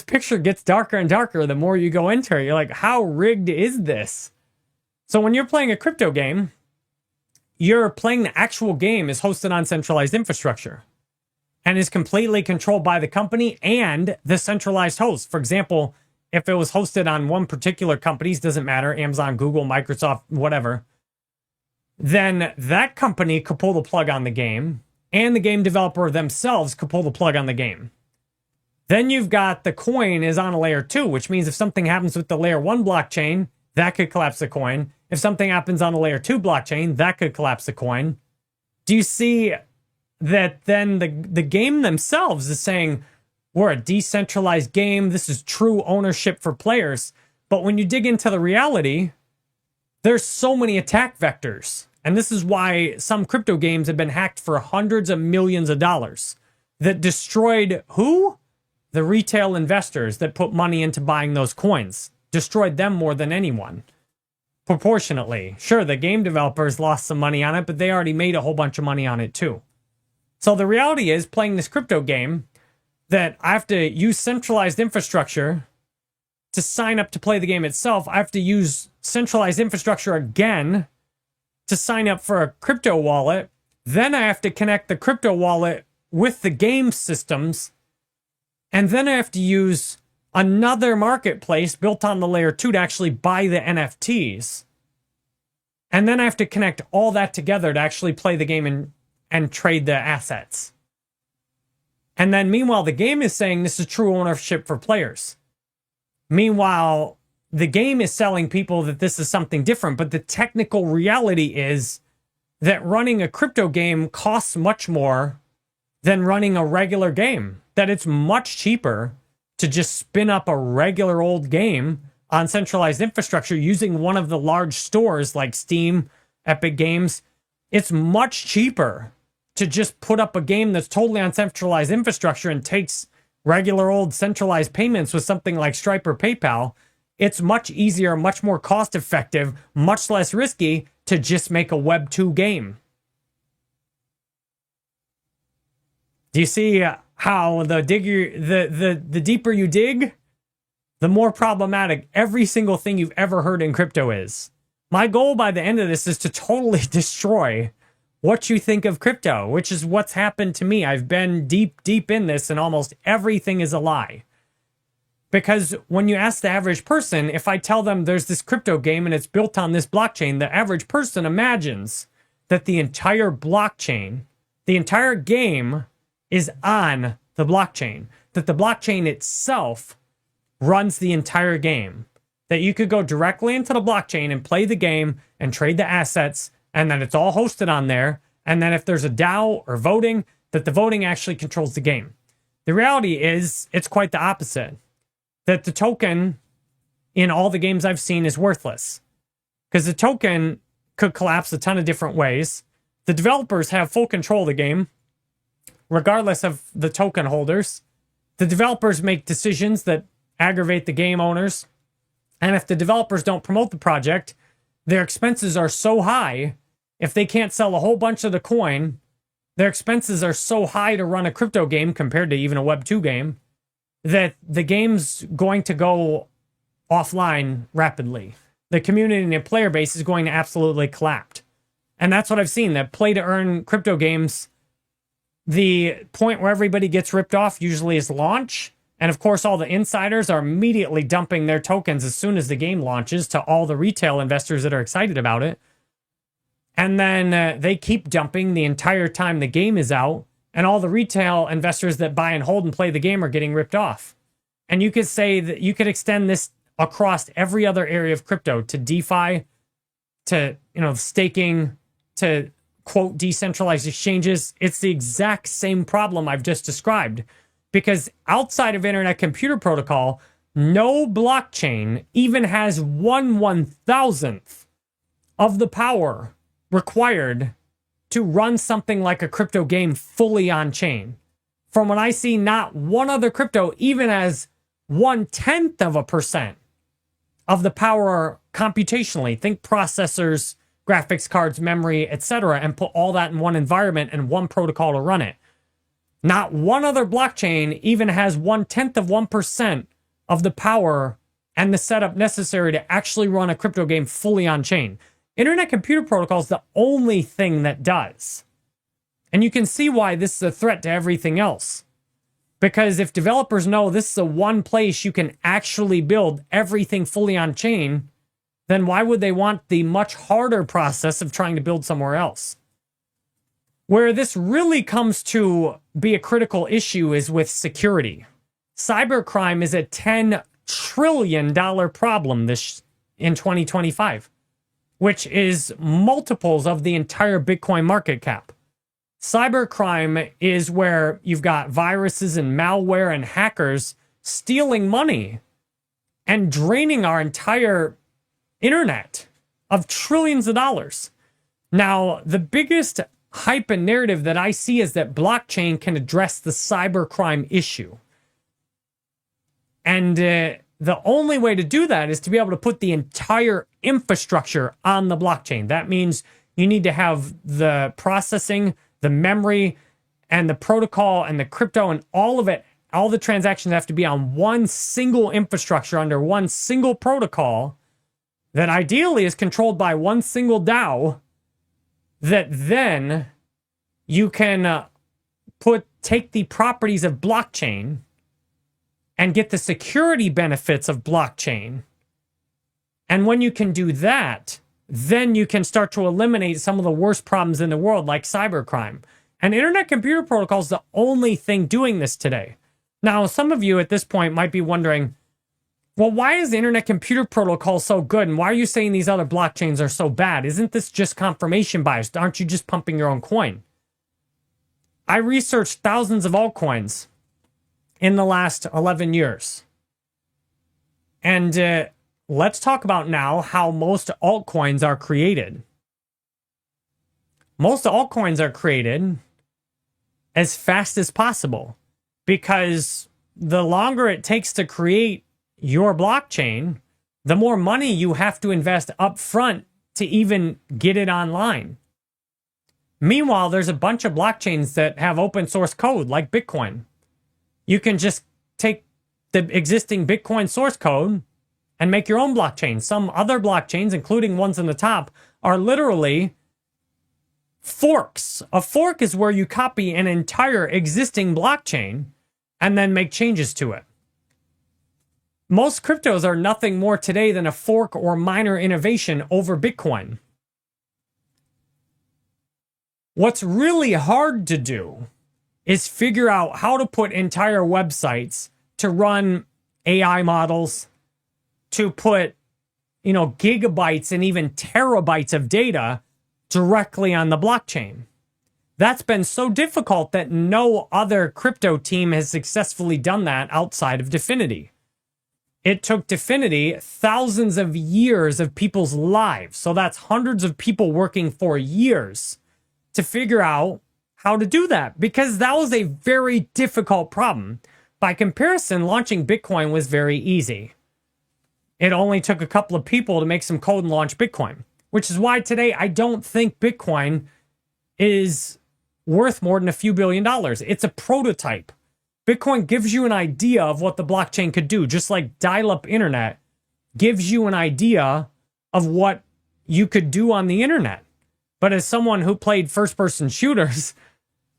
picture gets darker and darker the more you go into it. You're like, how rigged is this? So when you're playing a crypto game, you're playing the actual game is hosted on centralized infrastructure and is completely controlled by the company and the centralized host. For example, if it was hosted on one particular company's, doesn't matter, Amazon, Google, Microsoft, whatever, then that company could pull the plug on the game and the game developer themselves could pull the plug on the game. Then you've got the coin is on a layer 2, which means if something happens with the layer 1 blockchain, that could collapse the coin. If something happens on a layer 2 blockchain, that could collapse the coin. Do you see that then the game themselves is saying, we're a decentralized game, this is true ownership for players. But when you dig into the reality, there's so many attack vectors. And this is why some crypto games have been hacked for hundreds of millions of dollars that destroyed who? The retail investors that put money into buying those coins. Destroyed them more than anyone. Proportionately. Sure, the game developers lost some money on it, but they already made a whole bunch of money on it too. So the reality is, playing this crypto game, that I have to use centralized infrastructure to sign up to play the game itself. I have to use centralized infrastructure again to sign up for a crypto wallet. Then I have to connect the crypto wallet with the game systems. And then I have to use another marketplace built on the layer 2 to actually buy the NFTs. And then I have to connect all that together to actually play the game and trade the assets. And then meanwhile, the game is saying this is true ownership for players. Meanwhile, the game is selling people that this is something different, but the technical reality is that running a crypto game costs much more than running a regular game. That it's much cheaper to just spin up a regular old game on centralized infrastructure using one of the large stores like Steam, Epic Games. It's much cheaper to just put up a game that's totally on centralized infrastructure and takes regular old centralized payments with something like Stripe or PayPal. It's much easier, much more cost effective, much less risky to just make a Web 2 game. Do you see how the deeper you dig, the more problematic every single thing you've ever heard in crypto is? My goal by the end of this is to totally destroy what you think of crypto, which is what's happened to me. I've been deep in this, and almost everything is a lie. Because when you ask the average person, if I tell them there's this crypto game and it's built on this blockchain, the average person imagines that the entire blockchain, the entire game is on the blockchain, that the blockchain itself runs the entire game, that you could go directly into the blockchain and play the game and trade the assets, and then it's all hosted on there, and then if there's a DAO or voting, that the voting actually controls the game. The reality is, it's quite the opposite, that the token in all the games I've seen is worthless, because the token could collapse a ton of different ways. The developers have full control of the game, regardless of the token holders. The developers make decisions that aggravate the game owners. And if the developers don't promote the project, their expenses are so high, if they can't sell a whole bunch of the coin, their expenses are so high to run a crypto game compared to even a Web 2 game, that the game's going to go offline rapidly. The community and the player base is going to absolutely collapse. And that's what I've seen, that play-to-earn crypto games, the point where everybody gets ripped off usually is launch. And of course, all the insiders are immediately dumping their tokens as soon as the game launches to all the retail investors that are excited about it. And then they keep dumping the entire time the game is out. And all the retail investors that buy and hold and play the game are getting ripped off. And you could say that you could extend this across every other area of crypto, to DeFi, to staking, to quote, decentralized exchanges, it's the exact same problem I've just described. Because outside of Internet Computer Protocol, no blockchain even has 1/1000th of the power required to run something like a crypto game fully on chain. From what I see, not one other crypto even has 0.1% of the power computationally. Think processors, graphics cards, memory, etc., and put all that in one environment and one protocol to run it. Not one other blockchain even has 0.1% of the power and the setup necessary to actually run a crypto game fully on chain. Internet Computer Protocol is the only thing that does. And you can see why this is a threat to everything else. Because if developers know this is the one place you can actually build everything fully on chain, then why would they want the much harder process of trying to build somewhere else? Where this really comes to be a critical issue is with security. Cybercrime is a $10 trillion problem in 2025, which is multiples of the entire Bitcoin market cap. Cybercrime is where you've got viruses and malware and hackers stealing money and draining our entire internet of trillions of dollars. Now, the biggest hype and narrative that I see is that blockchain can address the cybercrime issue. And the only way to do that is to be able to put the entire infrastructure on the blockchain. That means you need to have the processing, the memory, and the protocol, and the crypto, and all of it. All the transactions have to be on one single infrastructure under one single protocol that ideally is controlled by one single DAO, that then you can take the properties of blockchain and get the security benefits of blockchain. And when you can do that, then you can start to eliminate some of the worst problems in the world, like cybercrime. And Internet Computer Protocol is the only thing doing this today. Now, some of you at this point might be wondering, well, why is the Internet Computer Protocol so good? And why are you saying these other blockchains are so bad? Isn't this just confirmation bias? Aren't you just pumping your own coin? I researched thousands of altcoins in the last 11 years. And let's talk about now how most altcoins are created. Most altcoins are created as fast as possible, because the longer it takes to create your blockchain, the more money you have to invest up front to even get it online. Meanwhile, there's a bunch of blockchains that have open source code like Bitcoin. You can just take the existing Bitcoin source code and make your own blockchain. Some other blockchains, including ones in the top, are literally forks. A fork is where you copy an entire existing blockchain and then make changes to it. Most cryptos are nothing more today than a fork or minor innovation over Bitcoin. What's really hard to do is figure out how to put entire websites to run AI models, to put, gigabytes and even terabytes of data directly on the blockchain. That's been so difficult that no other crypto team has successfully done that outside of Dfinity. It took Dfinity thousands of years of people's lives, so that's hundreds of people working for years, to figure out how to do that, because that was a very difficult problem. By comparison, launching Bitcoin was very easy. It only took a couple of people to make some code and launch Bitcoin, which is why today I don't think Bitcoin is worth more than a few $1 billion. It's a prototype. Bitcoin gives you an idea of what the blockchain could do, just like dial-up internet gives you an idea of what you could do on the internet. But as someone who played first-person shooters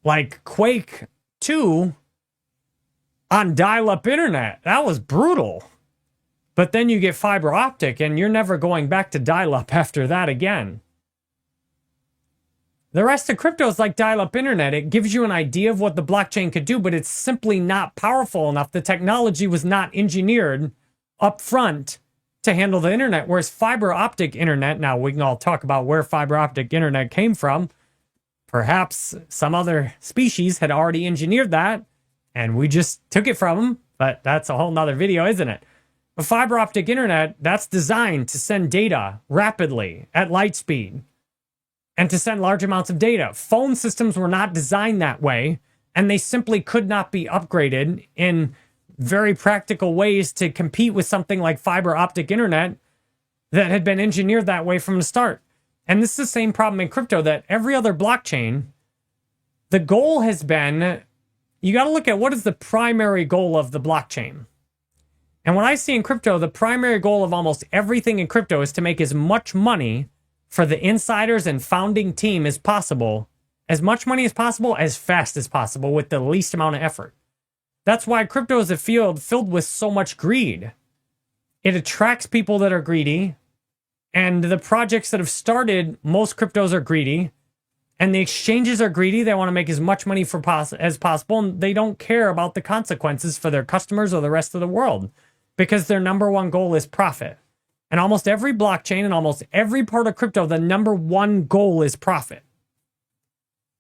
like Quake 2 on dial-up internet, that was brutal. But then you get fiber optic and you're never going back to dial-up after that again. The rest of crypto is like dial-up internet. It gives you an idea of what the blockchain could do, but it's simply not powerful enough. The technology was not engineered up front to handle the internet, whereas fiber optic internet, now we can all talk about where fiber optic internet came from, Perhaps some other species had already engineered that and we just took it from them, but that's a whole nother video, isn't it? A fiber optic internet, that's designed to send data rapidly at light speed and to send large amounts of data. Phone systems were not designed that way, and they simply could not be upgraded in very practical ways to compete with something like fiber optic internet that had been engineered that way from the start. And this is the same problem in crypto that every other blockchain, the goal has been, you got to look at what is the primary goal of the blockchain. And what I see in crypto, the primary goal of almost everything in crypto is to make as much money for the insiders and founding team as possible, as much money as possible, as fast as possible, with the least amount of effort. That's why crypto is a field filled with so much greed. It attracts people that are greedy, and the projects that have started, most cryptos are greedy, and the exchanges are greedy. They want to make as much money as possible, and they don't care about the consequences for their customers or the rest of the world because their number one goal is profit. And almost every blockchain and almost every part of crypto, the number one goal is profit.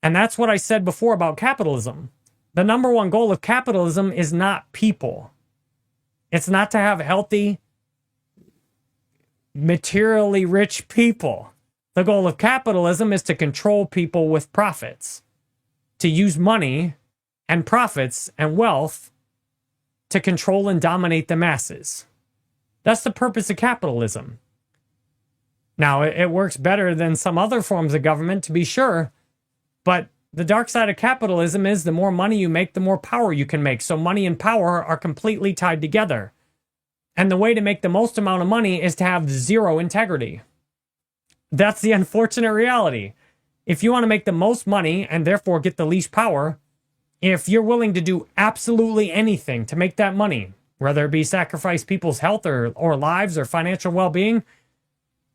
And that's what I said before about capitalism. The number one goal of capitalism is not people. It's not to have healthy, materially rich people. The goal of capitalism is to control people with profits, to use money and profits and wealth to control and dominate the masses. That's the purpose of capitalism. Now, it works better than some other forms of government, to be sure, but the dark side of capitalism is the more money you make, the more power you can make. So money and power are completely tied together. And the way to make the most amount of money is to have zero integrity. That's the unfortunate reality. If you want to make the most money and therefore get the least power, if you're willing to do absolutely anything to make that money, whether it be sacrifice people's health or lives or financial well-being,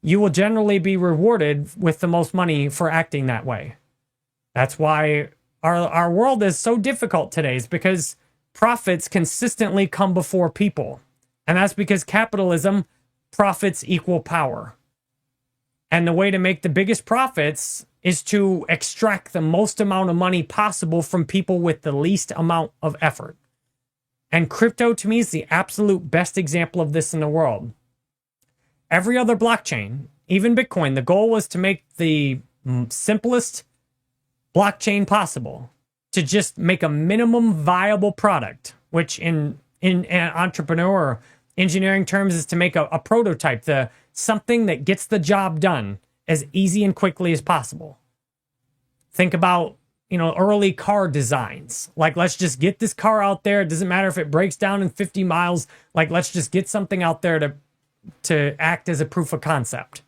you will generally be rewarded with the most money for acting that way. That's why our world is so difficult today, is because profits consistently come before people. And that's because capitalism, profits equal power. And the way to make the biggest profits is to extract the most amount of money possible from people with the least amount of effort. And crypto, to me, is the absolute best example of this in the world. Every other blockchain, even Bitcoin, the goal was to make the simplest blockchain possible, to just make a minimum viable product, which in entrepreneur engineering terms is to make a prototype, something that gets the job done as easy and quickly as possible. Think about, early car designs. Like, let's just get this car out there. It doesn't matter if it breaks down in 50 miles. Like, let's just get something out there to act as a proof of concept.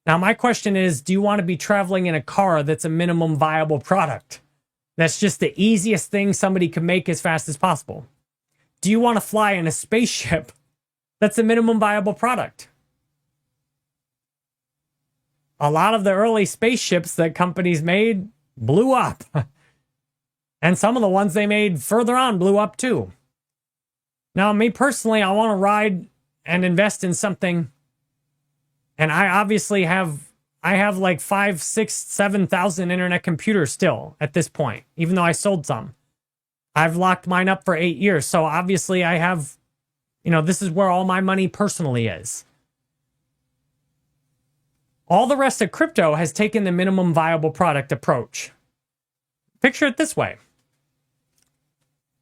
Now, my question is, do you want to be traveling in a car that's a minimum viable product? That's just the easiest thing somebody can make as fast as possible. Do you want to fly in a spaceship that's a minimum viable product? A lot of the early spaceships that companies made blew up. And some of the ones they made further on blew up too. Now, me personally, I want to ride and invest in something. And I obviously have like 5, 6, 7,000 internet computers still at this point, even though I sold some. I've locked mine up for 8 years. So obviously I have, this is where all my money personally is. All the rest of crypto has taken the minimum viable product approach. Picture it this way.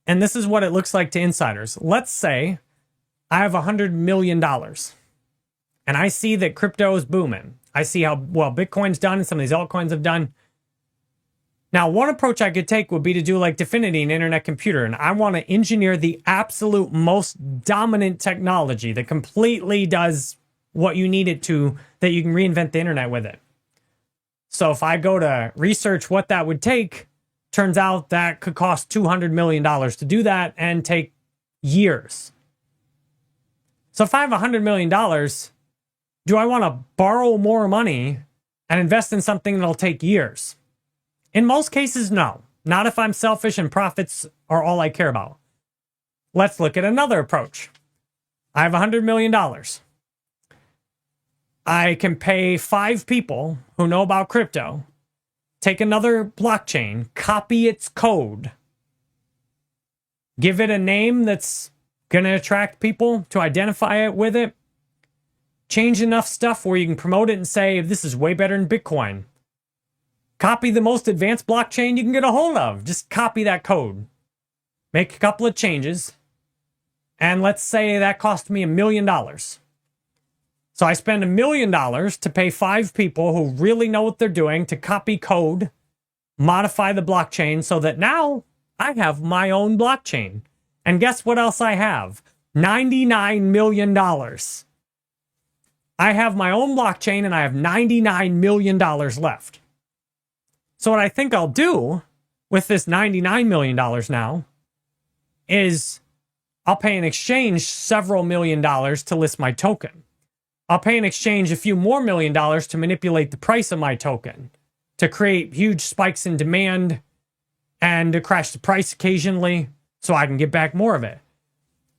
And this is what it looks like to insiders. Let's say I have $100 million and I see that crypto is booming. I see how well Bitcoin's done and some of these altcoins have done. Now, one approach I could take would be to do like Definity, an internet computer, and I want to engineer the absolute most dominant technology that completely does what you need it to, that you can reinvent the internet with it. So if I go to research what that would take, turns out that could cost $200 million to do that and take years. So if I have $100 million, do I want to borrow more money and invest in something that'll take years? In most cases, no. Not if I'm selfish and profits are all I care about. Let's look at another approach. I have $100 million. I can pay 5 people who know about crypto take another blockchain, copy its code, give it a name that's going to attract people to identify it with it, change enough stuff where you can promote it and say, this is way better than Bitcoin. Copy the most advanced blockchain you can get a hold of. Just copy that code. Make a couple of changes. And let's say that cost me $1 million. So I spend $1 million to pay 5 people who really know what they're doing to copy code, modify the blockchain so that now I have my own blockchain. And guess what else I have? $99 million. I have my own blockchain and I have $99 million left. So what I think I'll do with this $99 million now is I'll pay in exchange several $1 million to list my token. I'll pay in exchange a few more $1 million to manipulate the price of my token, to create huge spikes in demand and to crash the price occasionally so I can get back more of it.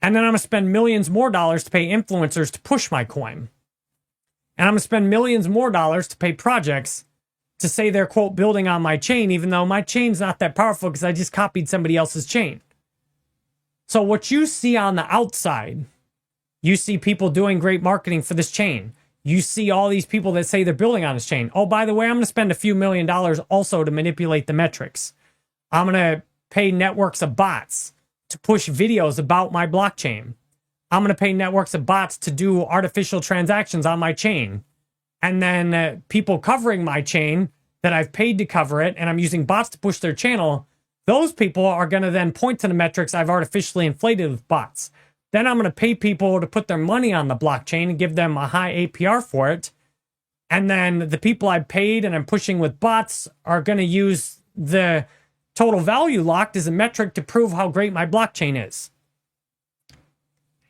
And then I'm going to spend millions more dollars to pay influencers to push my coin. And I'm going to spend millions more dollars to pay projects to say they're, quote, building on my chain, even though my chain's not that powerful because I just copied somebody else's chain. So what you see on the outside, you see people doing great marketing for this chain. You see all these people that say they're building on this chain. Oh, by the way, I'm going to spend a few $1 million also to manipulate the metrics. I'm going to pay networks of bots to push videos about my blockchain. I'm going to pay networks of bots to do artificial transactions on my chain. And then people covering my chain that I've paid to cover it, and I'm using bots to push their channel, those people are going to then point to the metrics I've artificially inflated with bots. Then I'm going to pay people to put their money on the blockchain and give them a high APR for it. And then the people I paid and I'm pushing with bots are going to use the total value locked as a metric to prove how great my blockchain is.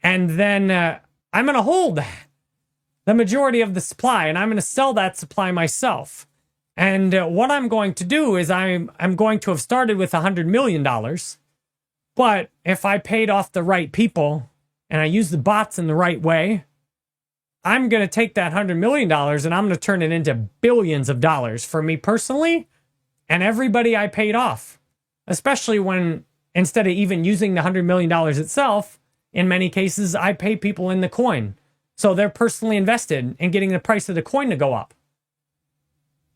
And then I'm going to hold the majority of the supply, and I'm going to sell that supply myself. And what I'm going to do is I'm going to have started with $100 million. But if I paid off the right people and I use the bots in the right way, I'm going to take that $100 million and I'm going to turn it into billions of dollars for me personally and everybody I paid off. Especially when, instead of even using the $100 million itself, in many cases, I pay people in the coin. So they're personally invested in getting the price of the coin to go up.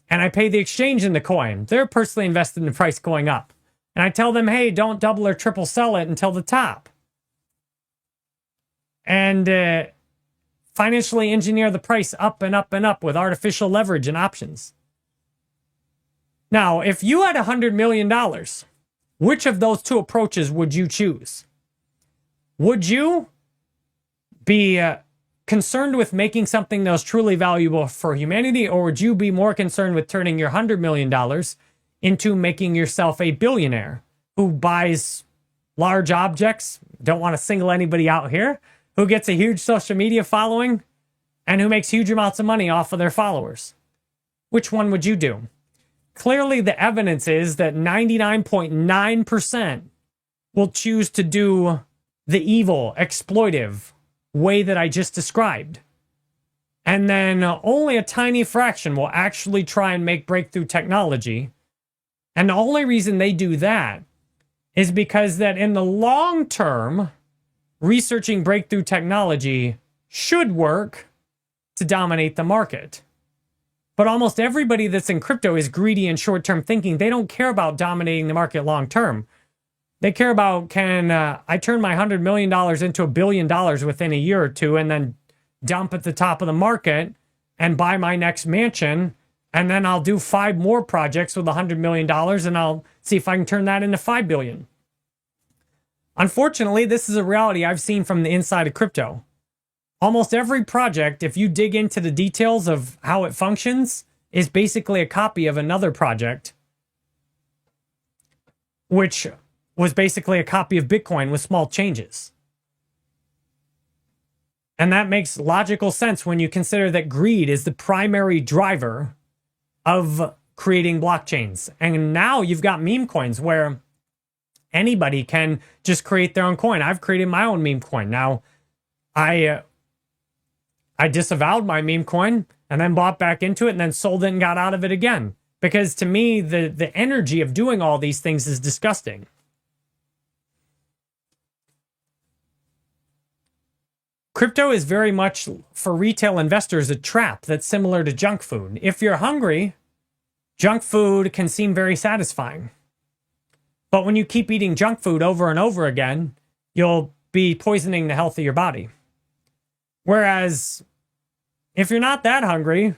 And I pay the exchange in the coin. They're personally invested in the price going up. And I tell them, hey, don't double or triple sell it until the top. And financially engineer the price up and up and up with artificial leverage and options. Now, if you had $100 million, which of those two approaches would you choose? Would you be concerned with making something that was truly valuable for humanity, or would you be more concerned with turning your $100 million into making yourself a billionaire who buys large objects, don't want to single anybody out here, who gets a huge social media following, and who makes huge amounts of money off of their followers? Which one would you do? Clearly, the evidence is that 99.9% will choose to do the evil, exploitive way that I just described. And then only a tiny fraction will actually try and make breakthrough technology. And the only reason they do that is because that in the long term, researching breakthrough technology should work to dominate the market. But almost everybody that's in crypto is greedy and short-term thinking. They don't care about dominating the market long-term. They care about, can I turn my $100 million into $1 billion within a year or two and then dump at the top of the market and buy my next mansion, and then I'll do 5 more projects with $100 million and I'll see if I can turn that into $5 billion. Unfortunately, this is a reality I've seen from the inside of crypto. Almost every project, if you dig into the details of how it functions, is basically a copy of another project, which was basically a copy of Bitcoin with small changes. And that makes logical sense when you consider that greed is the primary driver of creating blockchains. And now you've got meme coins where anybody can just create their own coin. I've created my own meme coin. Now, I disavowed my meme coin and then bought back into it and then sold it and got out of it again Because to me, the energy of doing all these things is disgusting. Crypto is very much, for retail investors, a trap that's similar to junk food. If you're hungry, junk food can seem very satisfying. But when you keep eating junk food over and over again, you'll be poisoning the health of your body. Whereas if you're not that hungry,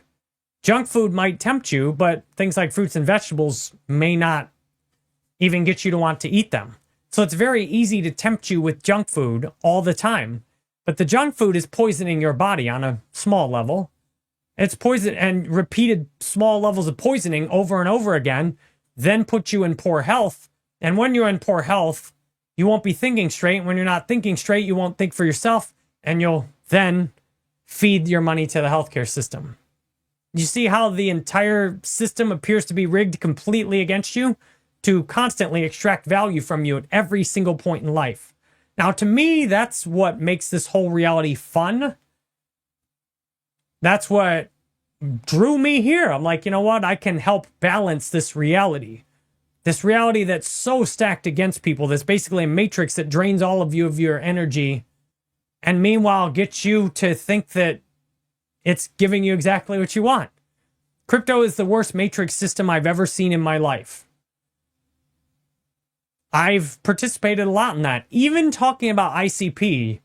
junk food might tempt you, but things like fruits and vegetables may not even get you to want to eat them. So it's very easy to tempt you with junk food all the time. But the junk food is poisoning your body on a small level. It's poison, and repeated small levels of poisoning over and over again then put you in poor health. And when you're in poor health, you won't be thinking straight. When you're not thinking straight, you won't think for yourself, and you'll then feed your money to the healthcare system. You see how the entire system appears to be rigged completely against you to constantly extract value from you at every single point in life. Now, to me, that's what makes this whole reality fun. That's what drew me here. I'm like, you know what? I can help balance this reality. This reality that's so stacked against people. That's basically a matrix that drains all of you of your energy. And meanwhile, gets you to think that it's giving you exactly what you want. Crypto is the worst matrix system I've ever seen in my life. I've participated a lot in that. Even talking about ICP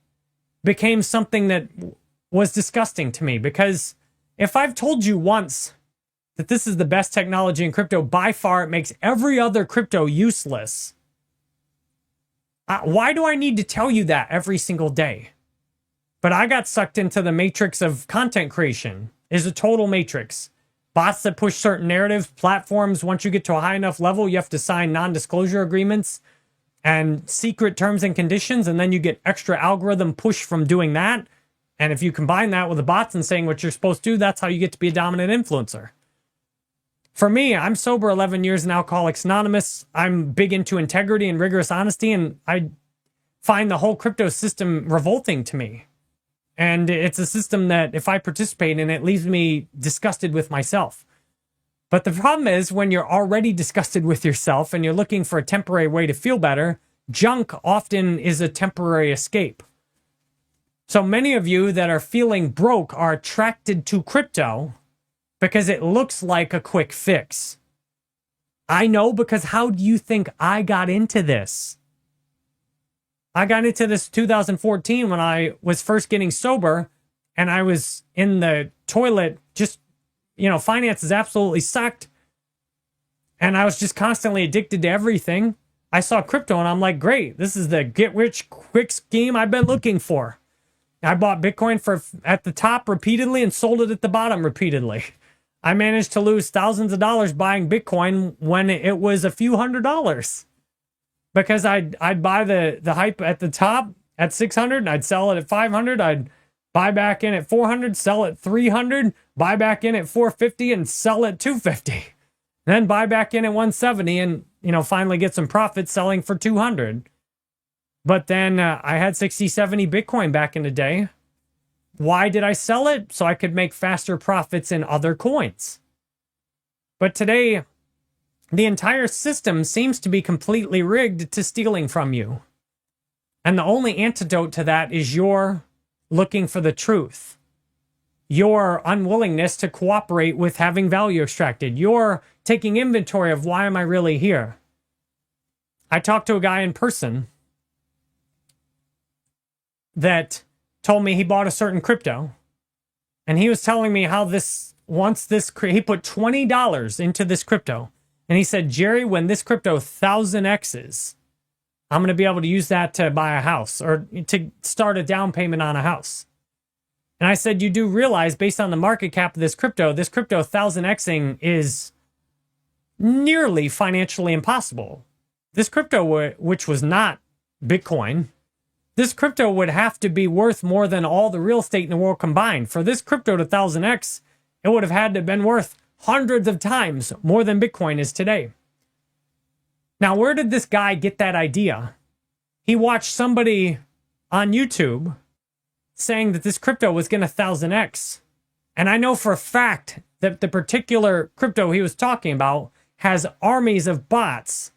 became something that was disgusting to me, because if I've told you once that this is the best technology in crypto, by far it makes every other crypto useless. Why do I need to tell you that every single day? But I got sucked into the matrix of content creation. Is a total matrix. Bots that push certain narratives, platforms, once you get to a high enough level, you have to sign non-disclosure agreements and secret terms and conditions, and then you get extra algorithm push from doing that. And if you combine that with the bots and saying what you're supposed to do, that's how you get to be a dominant influencer. For me, I'm sober 11 years in Alcoholics Anonymous. I'm big into integrity and rigorous honesty, and I find the whole crypto system revolting to me. And it's a system that if I participate in, it leaves me disgusted with myself. But the problem is, when you're already disgusted with yourself and you're looking for a temporary way to feel better, junk often is a temporary escape. So many of you that are feeling broke are attracted to crypto because it looks like a quick fix. I know, because how do you think I got into this? I got into this 2014 when I was first getting sober, and I was in the toilet, just, finances absolutely sucked. And I was just constantly addicted to everything. I saw crypto and I'm like, great, this is the get rich quick scheme I've been looking for. I bought Bitcoin at the top repeatedly and sold it at the bottom repeatedly. I managed to lose thousands of dollars buying Bitcoin when it was a few $100s. Because I'd buy the hype at the top at 600, and I'd sell it at 500. I'd buy back in at 400, sell at 300, buy back in at 450, and sell at 250. Then buy back in at 170, and finally get some profit selling for 200. But then I had 60, 70 Bitcoin back in the day. Why did I sell it? So I could make faster profits in other coins. But today, the entire system seems to be completely rigged to stealing from you. And the only antidote to that is your looking for the truth. Your unwillingness to cooperate with having value extracted. Your taking inventory of, why am I really here? I talked to a guy in person that told me he bought a certain crypto. And he was telling me how he put $20 into this crypto. And he said, Jerry, when this crypto 1000X's, I'm going to be able to use that to buy a house or to start a down payment on a house. And I said, you do realize, based on the market cap of this crypto 1000Xing is nearly financially impossible. This crypto, which was not Bitcoin, this crypto would have to be worth more than all the real estate in the world combined. For this crypto to 1000X, it would have had to have been worth hundreds of times more than Bitcoin is today. Now, where did this guy get that idea? He watched somebody on YouTube saying that this crypto was going to 1000X. And I know for a fact that the particular crypto he was talking about has armies of bots.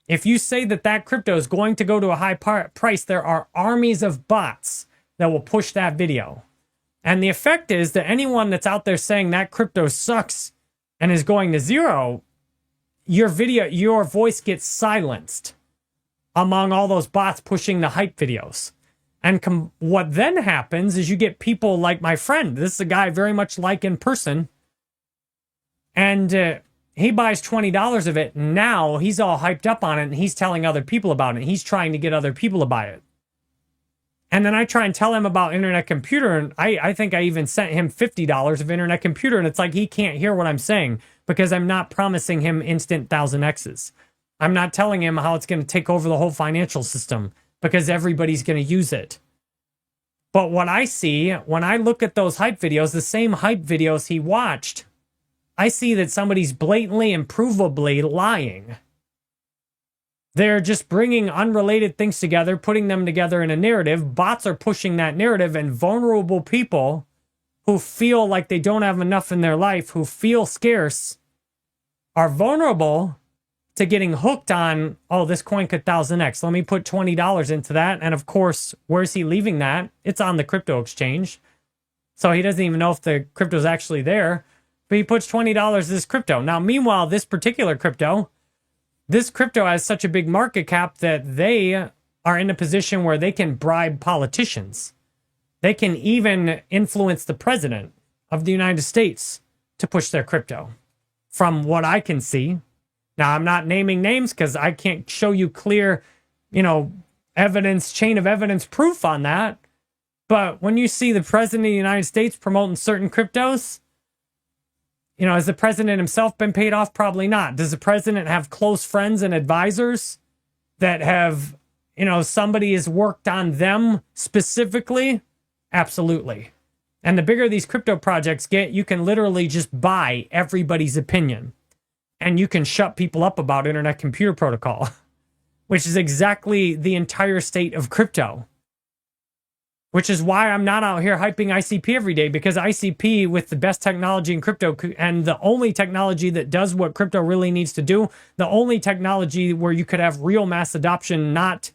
If you say that that crypto is going to go to a high price, there are armies of bots that will push that video. And the effect is that anyone that's out there saying that crypto sucks and is going to zero, your voice gets silenced among all those bots pushing the hype videos. And what then happens is you get people like my friend. This is a guy I very much like in person. And he buys $20 of it. Now he's all hyped up on it and he's telling other people about it. He's trying to get other people to buy it. And then I try and tell him about Internet Computer. And I think I even sent him $50 of Internet Computer. And it's like he can't hear what I'm saying because I'm not promising him instant 1000Xs. I'm not telling him how it's going to take over the whole financial system because everybody's going to use it. But what I see when I look at those hype videos, the same hype videos he watched, I see that somebody's blatantly and provably lying. They're just bringing unrelated things together, putting them together in a narrative. Bots are pushing that narrative, and vulnerable people who feel like they don't have enough in their life, who feel scarce, are vulnerable to getting hooked on, oh, this coin could 1000X. Let me put $20 into that. And of course, where's he leaving that? It's on the crypto exchange. So he doesn't even know if the crypto is actually there. But he puts $20 to this crypto. Now, meanwhile, this particular crypto, this crypto has such a big market cap that they are in a position where they can bribe politicians. They can even influence the president of the United States to push their crypto, from what I can see. Now, I'm not naming names because I can't show you clear, evidence, chain of evidence proof on that. But when you see the president of the United States promoting certain cryptos, has the president himself been paid off? Probably not. Does the president have close friends and advisors that have, somebody has worked on them specifically? Absolutely. And the bigger these crypto projects get, you can literally just buy everybody's opinion. And you can shut people up about Internet Computer Protocol, which is exactly the entire state of crypto. Which is why I'm not out here hyping ICP every day, because ICP, with the best technology in crypto and the only technology that does what crypto really needs to do, the only technology where you could have real mass adoption, not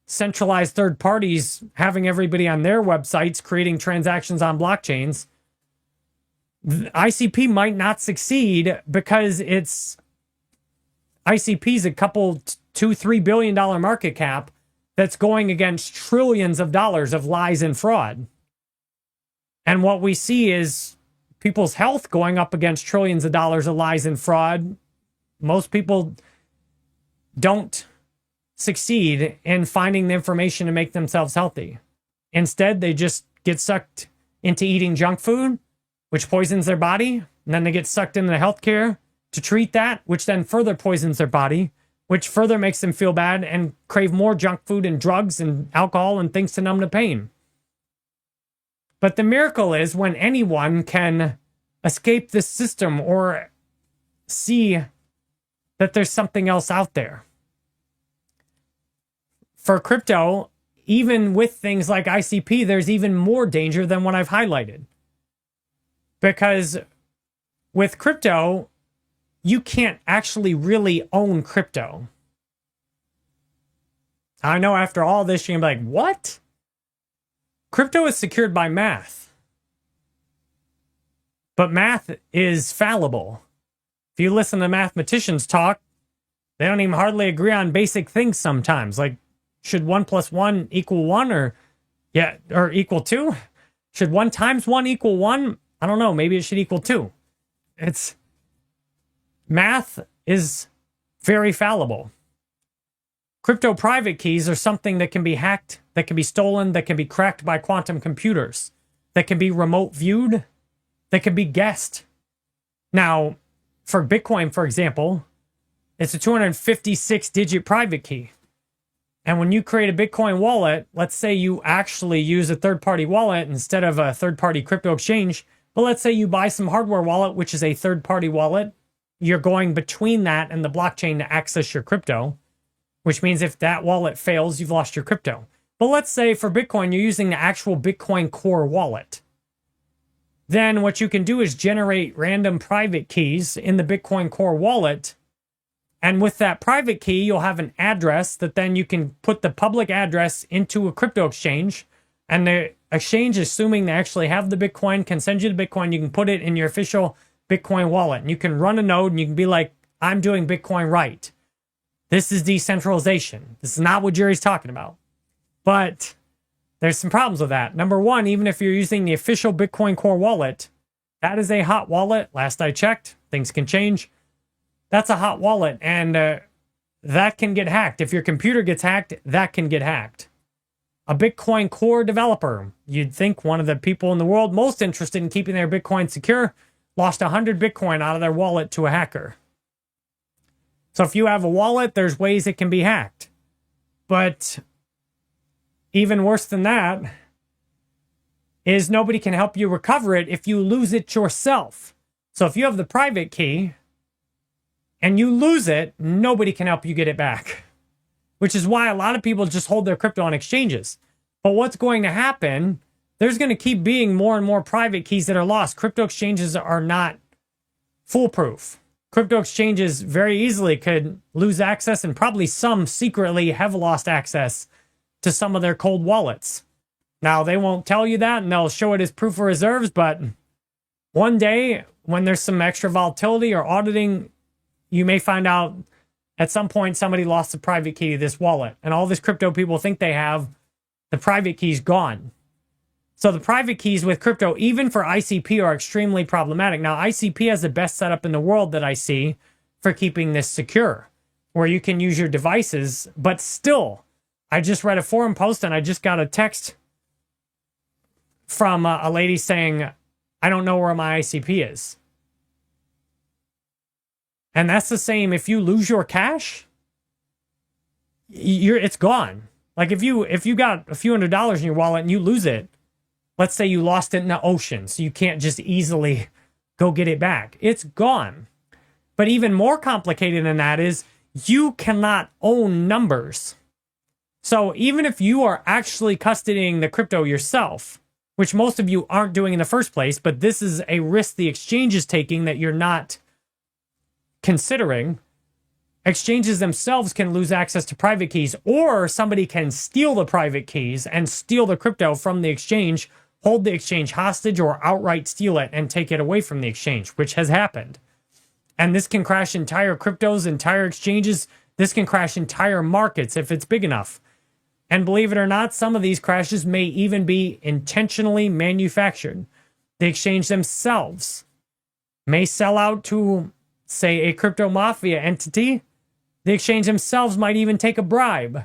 centralized third parties having everybody on their websites creating transactions on blockchains, ICP might not succeed because ICP's a couple $2-3 billion market cap that's going against trillions of dollars of lies and fraud. And what we see is people's health going up against trillions of dollars of lies and fraud. Most people don't succeed in finding the information to make themselves healthy. Instead, they just get sucked into eating junk food, which poisons their body. And then they get sucked into healthcare to treat that, which then further poisons their body, which further makes them feel bad and crave more junk food and drugs and alcohol and things to numb the pain. But the miracle is when anyone can escape this system or see that there's something else out there. For crypto, even with things like ICP, there's even more danger than what I've highlighted. Because with crypto, you can't actually really own crypto. I know after all this, you're going to be like, what? Crypto is secured by math. But math is fallible. If you listen to mathematicians talk, they don't even hardly agree on basic things sometimes. Like, should 1 + 1 equal 1 or equal 2? Should 1 times 1 equal 1? I don't know. Maybe it should equal 2. Math is very fallible. Crypto private keys are something that can be hacked, that can be stolen, that can be cracked by quantum computers, that can be remote viewed, that can be guessed. Now, for Bitcoin, for example, it's a 256-digit private key. And when you create a Bitcoin wallet, let's say you actually use a third-party wallet instead of a third-party crypto exchange, but let's say you buy some hardware wallet, which is a third-party wallet. You're going between that and the blockchain to access your crypto, which means if that wallet fails, you've lost your crypto. But let's say for Bitcoin, you're using the actual Bitcoin Core wallet. then what you can do is generate random private keys in the Bitcoin Core wallet. And with that private key, you'll have an address that then you can put the public address into a crypto exchange. And the exchange, assuming they actually have the Bitcoin, can send you the Bitcoin. You can put it in your official Bitcoin wallet. And you can run a node and you can be like, I'm doing Bitcoin right. This is decentralization. This is not what Jerry's talking about. But there's some problems with that. Number one, even if you're using the official Bitcoin Core wallet, that is a hot wallet. Last I checked, things can change. That's a hot wallet, and that can get hacked. If your computer gets hacked, that can get hacked. A Bitcoin Core developer, you'd think one of the people in the world most interested in keeping their Bitcoin secure, lost 100 Bitcoin out of their wallet to a hacker. So if you have a wallet, there's ways it can be hacked. But even worse than that is nobody can help you recover it if you lose it yourself. So if you have the private key and you lose it, nobody can help you get it back, which is why a lot of people just hold their crypto on exchanges. But what's going to happen, there's going to keep being more and more private keys that are lost. Crypto exchanges are not foolproof. Crypto exchanges very easily could lose access, and probably some secretly have lost access to some of their cold wallets. Now, they won't tell you that, and they'll show it as proof of reserves, but one day when there's some extra volatility or auditing, you may find out at some point somebody lost the private key to this wallet, and all this crypto people think they have, the private key's gone. So the private keys with crypto, even for ICP, are extremely problematic. Now, ICP has the best setup in the world that I see for keeping this secure, where you can use your devices, but still, I just read a forum post and I just got a text from a lady saying, I don't know where my ICP is. And that's the same if you lose your cash, it's gone. Like if you got a few $100s in your wallet and you lose it, let's say you lost it in the ocean, so you can't just easily go get it back. It's gone. But even more complicated than that is you cannot own numbers. So even if you are actually custodying the crypto yourself, which most of you aren't doing in the first place, but this is a risk the exchange is taking that you're not considering, exchanges themselves can lose access to private keys, or somebody can steal the private keys and steal the crypto from the exchange, hold the exchange hostage, or outright steal it and take it away from the exchange, which has happened. And this can crash entire cryptos, entire exchanges. This can crash entire markets if it's big enough. And believe it or not, some of these crashes may even be intentionally manufactured. The exchange themselves may sell out to, say, a crypto mafia entity. The exchange themselves might even take a bribe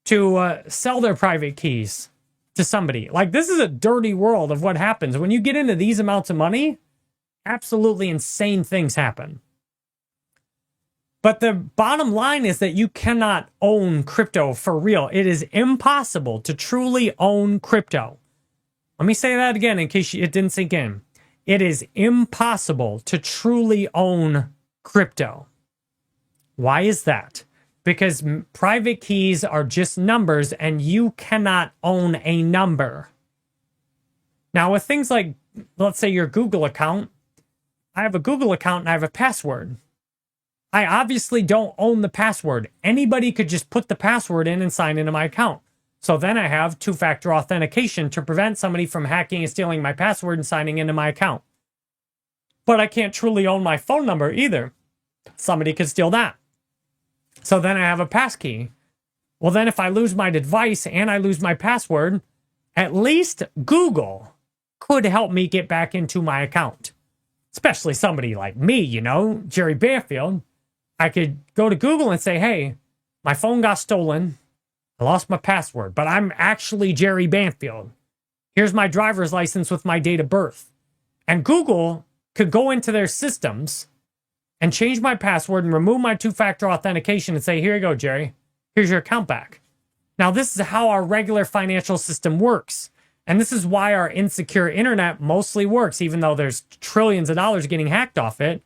to sell their private keys to somebody. Like, this is a dirty world of what happens. When you get into these amounts of money, absolutely insane things happen. But the bottom line is that you cannot own crypto for real. It is impossible to truly own crypto. Let me say that again in case it didn't sink in. It is impossible to truly own crypto. Why is that? Because private keys are just numbers and you cannot own a number. Now, with things like, let's say your Google account, I have a Google account and I have a password. I obviously don't own the password. Anybody could just put the password in and sign into my account. So then I have two-factor authentication to prevent somebody from hacking and stealing my password and signing into my account. But I can't truly own my phone number either. Somebody could steal that. So then I have a passkey. Well, then if I lose my device and I lose my password, at least Google could help me get back into my account. Especially somebody like me, you know, Jerry Banfield. I could go to Google and say, hey, my phone got stolen. I lost my password, but I'm actually Jerry Banfield. Here's my driver's license with my date of birth. And Google could go into their systems and change my password and remove my two-factor authentication and say, here you go, Jerry. Here's your account back. Now, this is how our regular financial system works. And this is why our insecure internet mostly works, even though there's trillions of dollars getting hacked off it.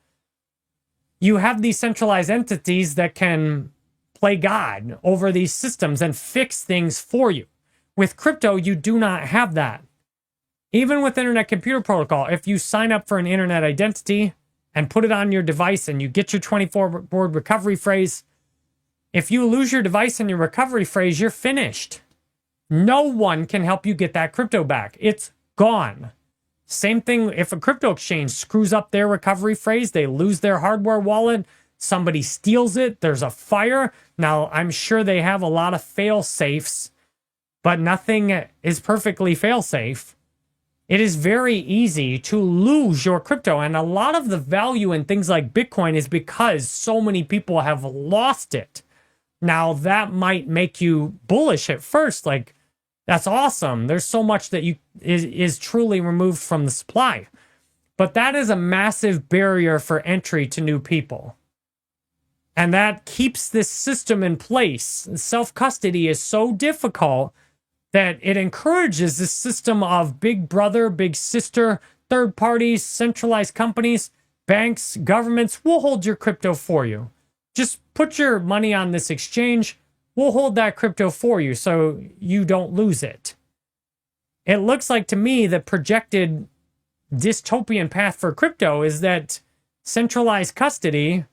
You have these centralized entities that can play God over these systems and fix things for you. With crypto, you do not have that. Even with Internet Computer Protocol, if you sign up for an internet identity and put it on your device and you get your 24-word recovery phrase, if you lose your device and your recovery phrase, you're finished. No one can help you get that crypto back. It's gone. Same thing if a crypto exchange screws up their recovery phrase, they lose their hardware wallet, somebody steals it, there's a fire. Now, I'm sure they have a lot of fail safes, but nothing is perfectly fail safe. It is very easy to lose your crypto. And a lot of the value in things like Bitcoin is because so many people have lost it. Now, that might make you bullish at first. Like, that's awesome. There's so much that is truly removed from the supply. But that is a massive barrier for entry to new people. And that keeps this system in place. Self-custody is so difficult that it encourages this system of big brother, big sister, third parties, centralized companies, banks, governments will hold your crypto for you. Just put your money on this exchange. We'll hold that crypto for you so you don't lose it. It looks like to me the projected dystopian path for crypto is that centralized custody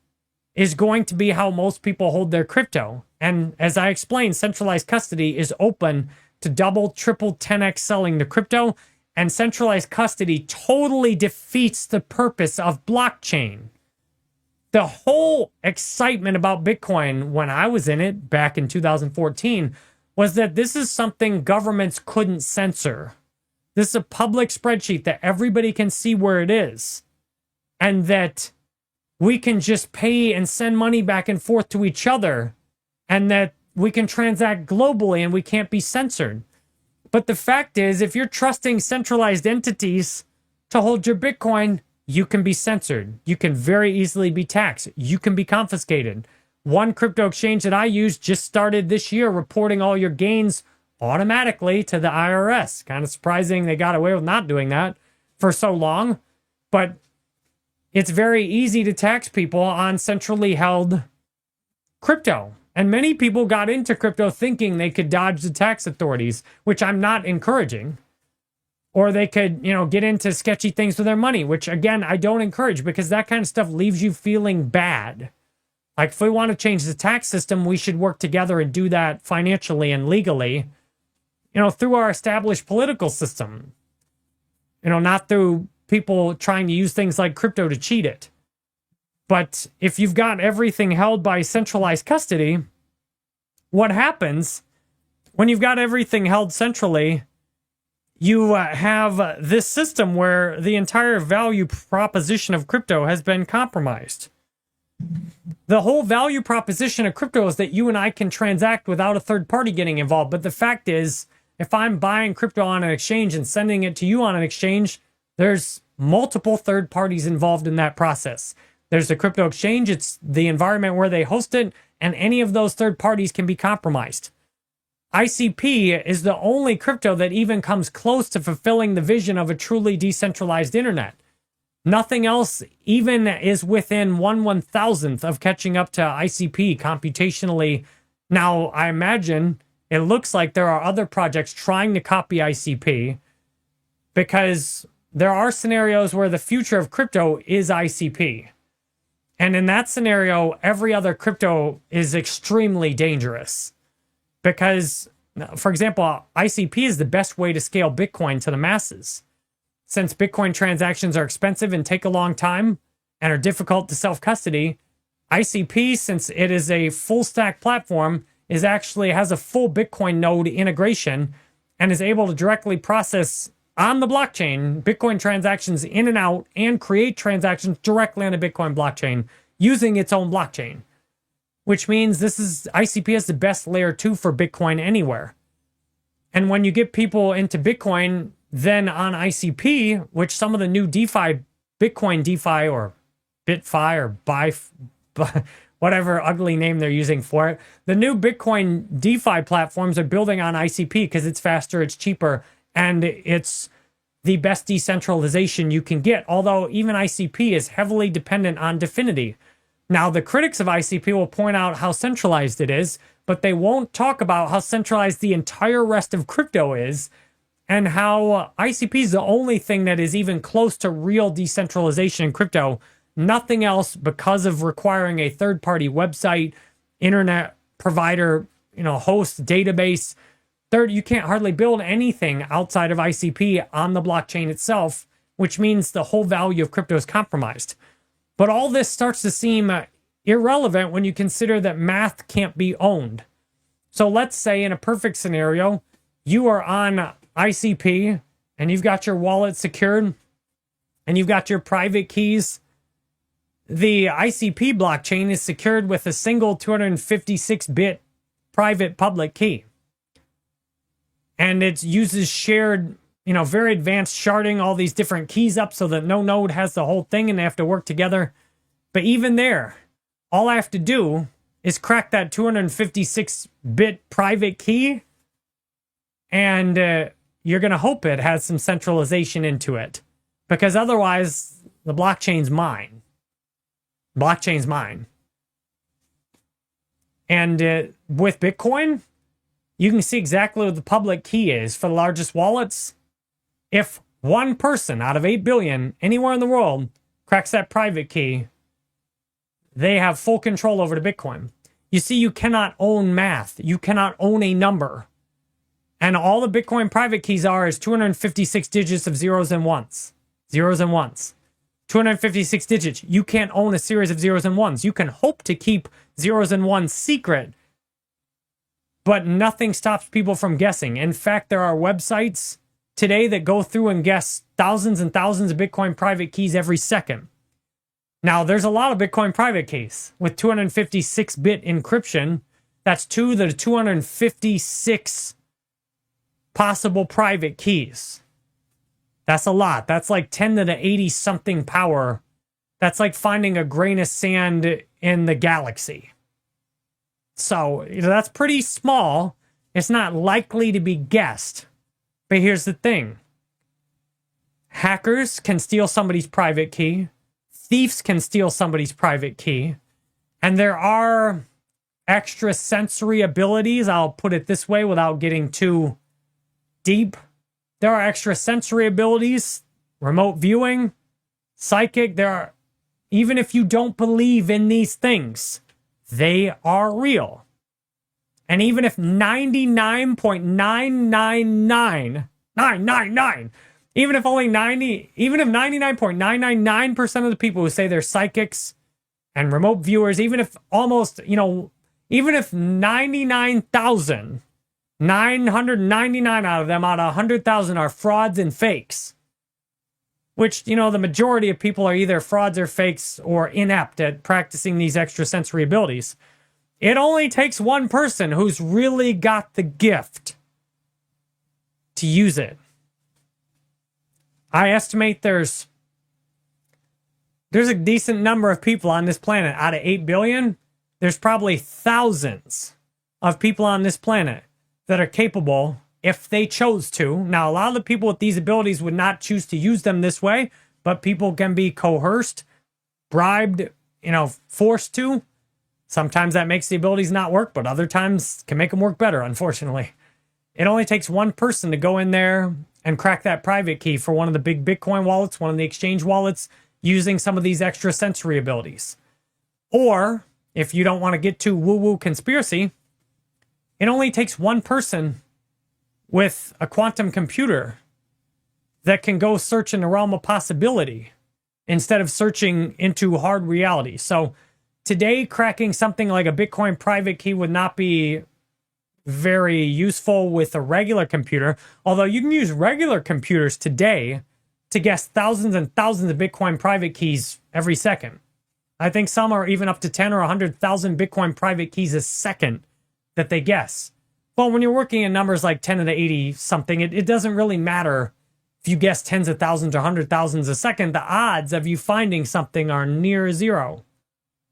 is going to be how most people hold their crypto. And as I explained, centralized custody is open to double, triple, 10x selling the crypto, and centralized custody totally defeats the purpose of blockchain. The whole excitement about Bitcoin when I was in it back in 2014 was that this is something governments couldn't censor. This is a public spreadsheet that everybody can see where it is, and that we can just pay and send money back and forth to each other, and that we can transact globally and we can't be censored. But the fact is, if you're trusting centralized entities to hold your Bitcoin, you can be censored. You can very easily be taxed. You can be confiscated. One crypto exchange that I use just started this year reporting all your gains automatically to the IRS. Kind of surprising they got away with not doing that for so long. But it's very easy to tax people on centrally held crypto. And many people got into crypto thinking they could dodge the tax authorities, which I'm not encouraging. Or they could, get into sketchy things with their money, which again, I don't encourage because that kind of stuff leaves you feeling bad. Like if we want to change the tax system, we should work together and do that financially and legally, through our established political system, not through people trying to use things like crypto to cheat it. But if you've got everything held by centralized custody, what happens when you've got everything held centrally? You have this system where the entire value proposition of crypto has been compromised. The whole value proposition of crypto is that you and I can transact without a third party getting involved. But the fact is, if I'm buying crypto on an exchange and sending it to you on an exchange, there's multiple third parties involved in that process. There's the crypto exchange, it's the environment where they host it, and any of those third parties can be compromised. ICP is the only crypto that even comes close to fulfilling the vision of a truly decentralized internet. Nothing else even is within 1/1000th of catching up to ICP computationally. Now, I imagine it looks like there are other projects trying to copy ICP because there are scenarios where the future of crypto is ICP. And in that scenario, every other crypto is extremely dangerous. Because, for example, ICP is the best way to scale Bitcoin to the masses. Since Bitcoin transactions are expensive and take a long time and are difficult to self-custody, ICP, since it is a full-stack platform, has a full Bitcoin node integration and is able to directly process on the blockchain Bitcoin transactions in and out and create transactions directly on the Bitcoin blockchain using its own blockchain. Which means ICP is the best layer 2 for Bitcoin anywhere. And when you get people into Bitcoin, then on ICP, which some of the new DeFi, Bitcoin DeFi or BitFi or whatever ugly name they're using for it, the new Bitcoin DeFi platforms are building on ICP because it's faster, it's cheaper, and it's the best decentralization you can get. Although even ICP is heavily dependent on Dfinity. Now, the critics of ICP will point out how centralized it is, but they won't talk about how centralized the entire rest of crypto is. and how ICP is the only thing that is even close to real decentralization in crypto. Nothing else, because of requiring a third-party website, internet provider, host, database. Third, you can't hardly build anything outside of ICP on the blockchain itself, which means the whole value of crypto is compromised. But all this starts to seem irrelevant when you consider that math can't be owned. So let's say in a perfect scenario, you are on ICP and you've got your wallet secured and you've got your private keys. The ICP blockchain is secured with a single 256-bit private public key. And it uses shared, very advanced sharding, all these different keys up so that no node has the whole thing and they have to work together. But even there, all I have to do is crack that 256-bit private key, and you're going to hope it has some centralization into it, because otherwise the blockchain's mine. Blockchain's mine. And with Bitcoin, you can see exactly what the public key is for the largest wallets. If one person out of 8 billion anywhere in the world cracks that private key, they have full control over the Bitcoin. You see, you cannot own math. You cannot own a number. And all the Bitcoin private keys is 256 digits of zeros and ones. Zeros and ones. 256 digits. You can't own a series of zeros and ones. You can hope to keep zeros and ones secret, but nothing stops people from guessing. In fact, there are websites today that go through and guess thousands and thousands of Bitcoin private keys every second. Now, there's a lot of Bitcoin private keys with 256-bit encryption. That's 2 to the 256 possible private keys. That's a lot. That's like 10 to the 80-something power. That's like finding a grain of sand in the galaxy. So, that's pretty small. It's not likely to be guessed. But here's the thing. Hackers can steal somebody's private key. Thieves can steal somebody's private key. And there are extra sensory abilities. I'll put it this way without getting too deep. There are extra sensory abilities, remote viewing, psychic. Even if you don't believe in these things, they are real. And even if 99.999999, even if 99.999% of the people who say they're psychics and remote viewers, even if 99,999 out of them out of 100,000 are frauds and fakes, which, the majority of people are either frauds or fakes or inept at practicing these extrasensory abilities. It only takes one person who's really got the gift to use it. I estimate there's a decent number of people on this planet. Out of 8 billion, there's probably thousands of people on this planet that are capable, if they chose to. Now, a lot of the people with these abilities would not choose to use them this way, but people can be coerced, bribed, forced to. Sometimes that makes the abilities not work, but other times can make them work better, unfortunately. It only takes one person to go in there and crack that private key for one of the big Bitcoin wallets, one of the exchange wallets, using some of these extra sensory abilities. Or, if you don't want to get too woo-woo conspiracy, it only takes one person with a quantum computer that can go search in the realm of possibility instead of searching into hard reality. So today, cracking something like a Bitcoin private key would not be very useful with a regular computer, although you can use regular computers today to guess thousands and thousands of Bitcoin private keys every second. I think some are even up to 10 or 100,000 Bitcoin private keys a second that they guess. Well, when you're working in numbers like 10 to the 80 something, it doesn't really matter if you guess tens of thousands or 100,000s a second. The odds of you finding something are near zero.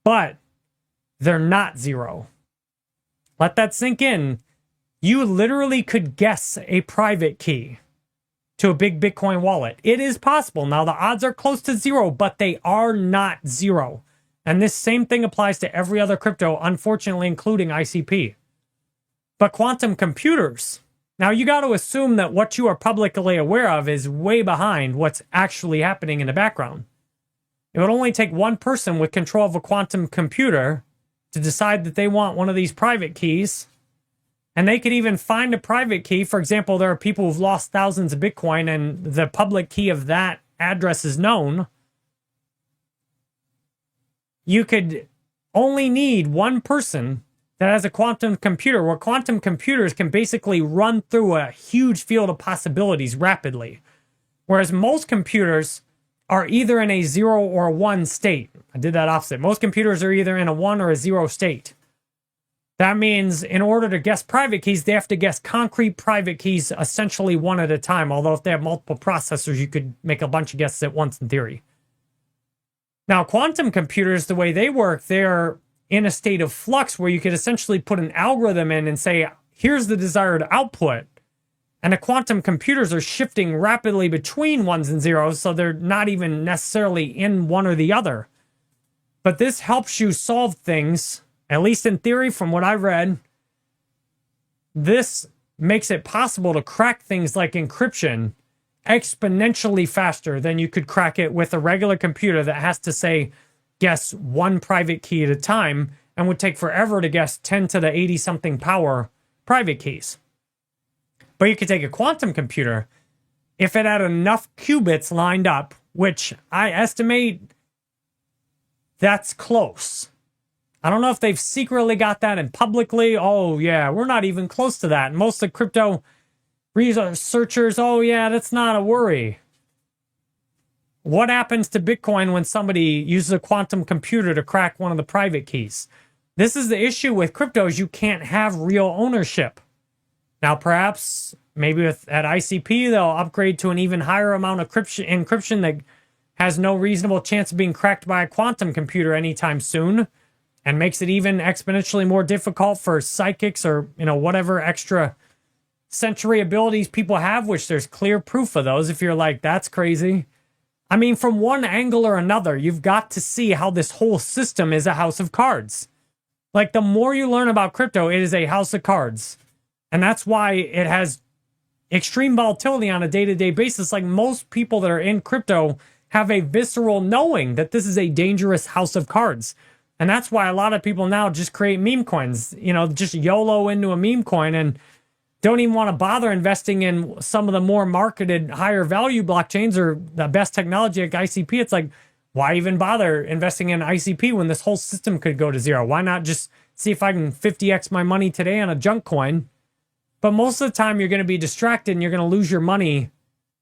But they're not zero. Let that sink in. You literally could guess a private key to a big Bitcoin wallet. It is possible. Now, the odds are close to zero, but they are not zero. And this same thing applies to every other crypto, unfortunately, including ICP. But quantum computers Now, you got to assume that what you are publicly aware of is way behind what's actually happening in the background. It would only take one person with control of a quantum computer to decide that they want one of these private keys. And they could even find a private key. For example, there are people who've lost thousands of Bitcoin and the public key of that address is known. You could only need one person that has a quantum computer, where quantum computers can basically run through a huge field of possibilities rapidly. Whereas most computers are either in a 0 or a 1 state. I did that opposite. Most computers are either in a 1 or a 0 state. That means in order to guess private keys, they have to guess concrete private keys essentially one at a time. Although if they have multiple processors, you could make a bunch of guesses at once in theory. Now, quantum computers, the way they work, they're in a state of flux where you could essentially put an algorithm in and say, here's the desired output. And the quantum computers are shifting rapidly between ones and zeros, so they're not even necessarily in one or the other. But this helps you solve things, at least in theory from what I've read. This makes it possible to crack things like encryption exponentially faster than you could crack it with a regular computer that has to say, guess one private key at a time and would take forever to guess 10 to the 80 something power private keys. But you could take a quantum computer, if it had enough qubits lined up, which I estimate that's close. I don't know if they've secretly got that in publicly. Oh yeah, we're not even close to that. Most of the crypto researchers, oh yeah, that's not a worry. What happens to Bitcoin when somebody uses a quantum computer to crack one of the private keys? This is the issue with crypto, is you can't have real ownership. Now, perhaps maybe at ICP, they'll upgrade to an even higher amount of encryption that has no reasonable chance of being cracked by a quantum computer anytime soon, and makes it even exponentially more difficult for psychics or, whatever extra sensory abilities people have, which there's clear proof of those if you're like, that's crazy. I mean, from one angle or another, you've got to see how this whole system is a house of cards. Like, the more you learn about crypto, it is a house of cards. And that's why it has extreme volatility on a day-to-day basis. Like, most people that are in crypto have a visceral knowing that this is a dangerous house of cards. And that's why a lot of people now just create meme coins, just YOLO into a meme coin and don't even want to bother investing in some of the more marketed higher value blockchains or the best technology like ICP. It's like, why even bother investing in ICP when this whole system could go to zero? Why not just see if I can 50x my money today on a junk coin? But most of the time you're going to be distracted and you're going to lose your money,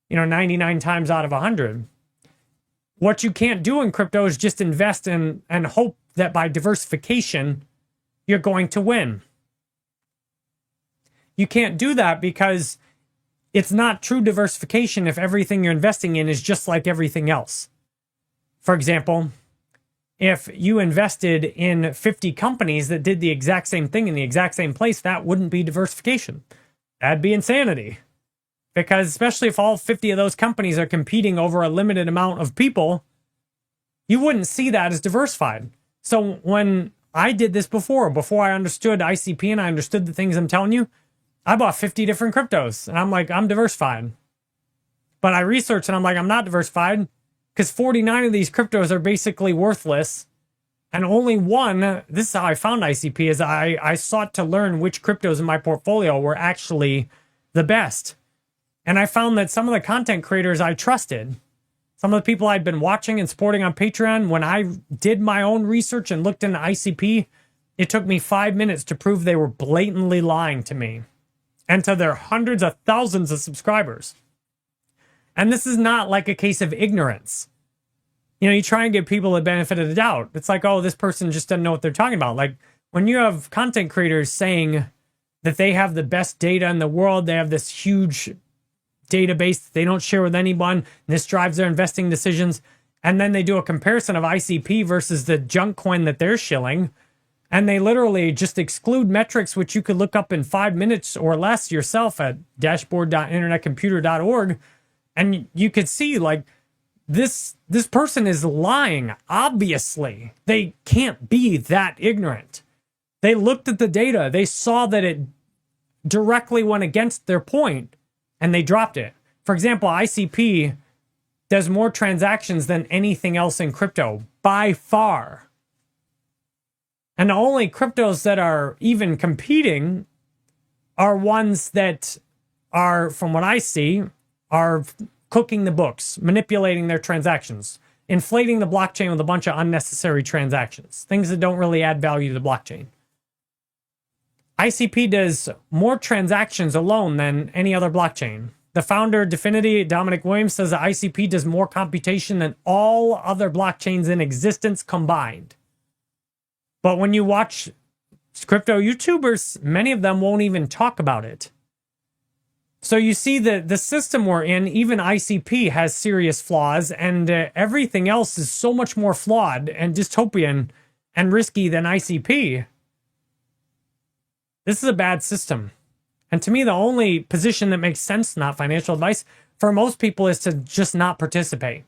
99 times out of 100. What you can't do in crypto is just invest in and hope that by diversification, you're going to win. You can't do that because it's not true diversification if everything you're investing in is just like everything else. For example, if you invested in 50 companies that did the exact same thing in the exact same place, that wouldn't be diversification. That'd be insanity. Because especially if all 50 of those companies are competing over a limited amount of people, you wouldn't see that as diversified. So when I did this before I understood ICP and I understood the things I'm telling you, I bought 50 different cryptos and I'm like, I'm diversified. But I researched and I'm like, I'm not diversified because 49 of these cryptos are basically worthless. And only one, this is how I found ICP, is I sought to learn which cryptos in my portfolio were actually the best. And I found that some of the content creators I trusted, some of the people I'd been watching and supporting on Patreon, when I did my own research and looked into ICP, it took me 5 minutes to prove they were blatantly lying to me and to their hundreds of thousands of subscribers. And this is not like a case of ignorance. You try and give people the benefit of the doubt. It's like, oh, this person just doesn't know what they're talking about. Like, when you have content creators saying that they have the best data in the world, they have this huge database that they don't share with anyone, and this drives their investing decisions, and then they do a comparison of ICP versus the junk coin that they're shilling, and they literally just exclude metrics which you could look up in 5 minutes or less yourself at dashboard.internetcomputer.org, and you could see, like, this person is lying. Obviously, they can't be that ignorant. They looked at the data. They saw that it directly went against their point and they dropped it. For example, ICP does more transactions than anything else in crypto by far. And the only cryptos that are even competing are ones that are, from what I see, are cooking the books, manipulating their transactions, inflating the blockchain with a bunch of unnecessary transactions, things that don't really add value to the blockchain. ICP does more transactions alone than any other blockchain. The founder, Definity, Dominic Williams, says that ICP does more computation than all other blockchains in existence combined. But when you watch crypto YouTubers, many of them won't even talk about it. So you see that the system we're in, even ICP has serious flaws, and everything else is so much more flawed and dystopian and risky than ICP. This is a bad system. And to me, the only position that makes sense, not financial advice, for most people is to just not participate.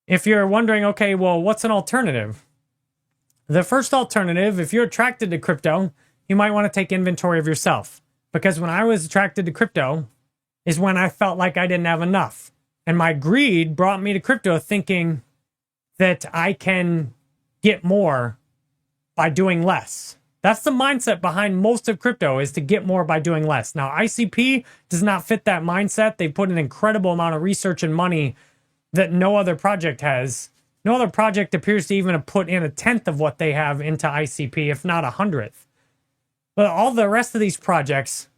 If you're wondering, okay, well, what's an alternative? The first alternative, if you're attracted to crypto, you might want to take inventory of yourself. Because when I was attracted to crypto is when I felt like I didn't have enough. And my greed brought me to crypto thinking that I can get more by doing less. That's the mindset behind most of crypto, is to get more by doing less. Now, ICP does not fit that mindset. They put an incredible amount of research and money that no other project has. No other project appears to even have put in 1/10 of what they have into ICP, if not 100th. But all the rest of these projects,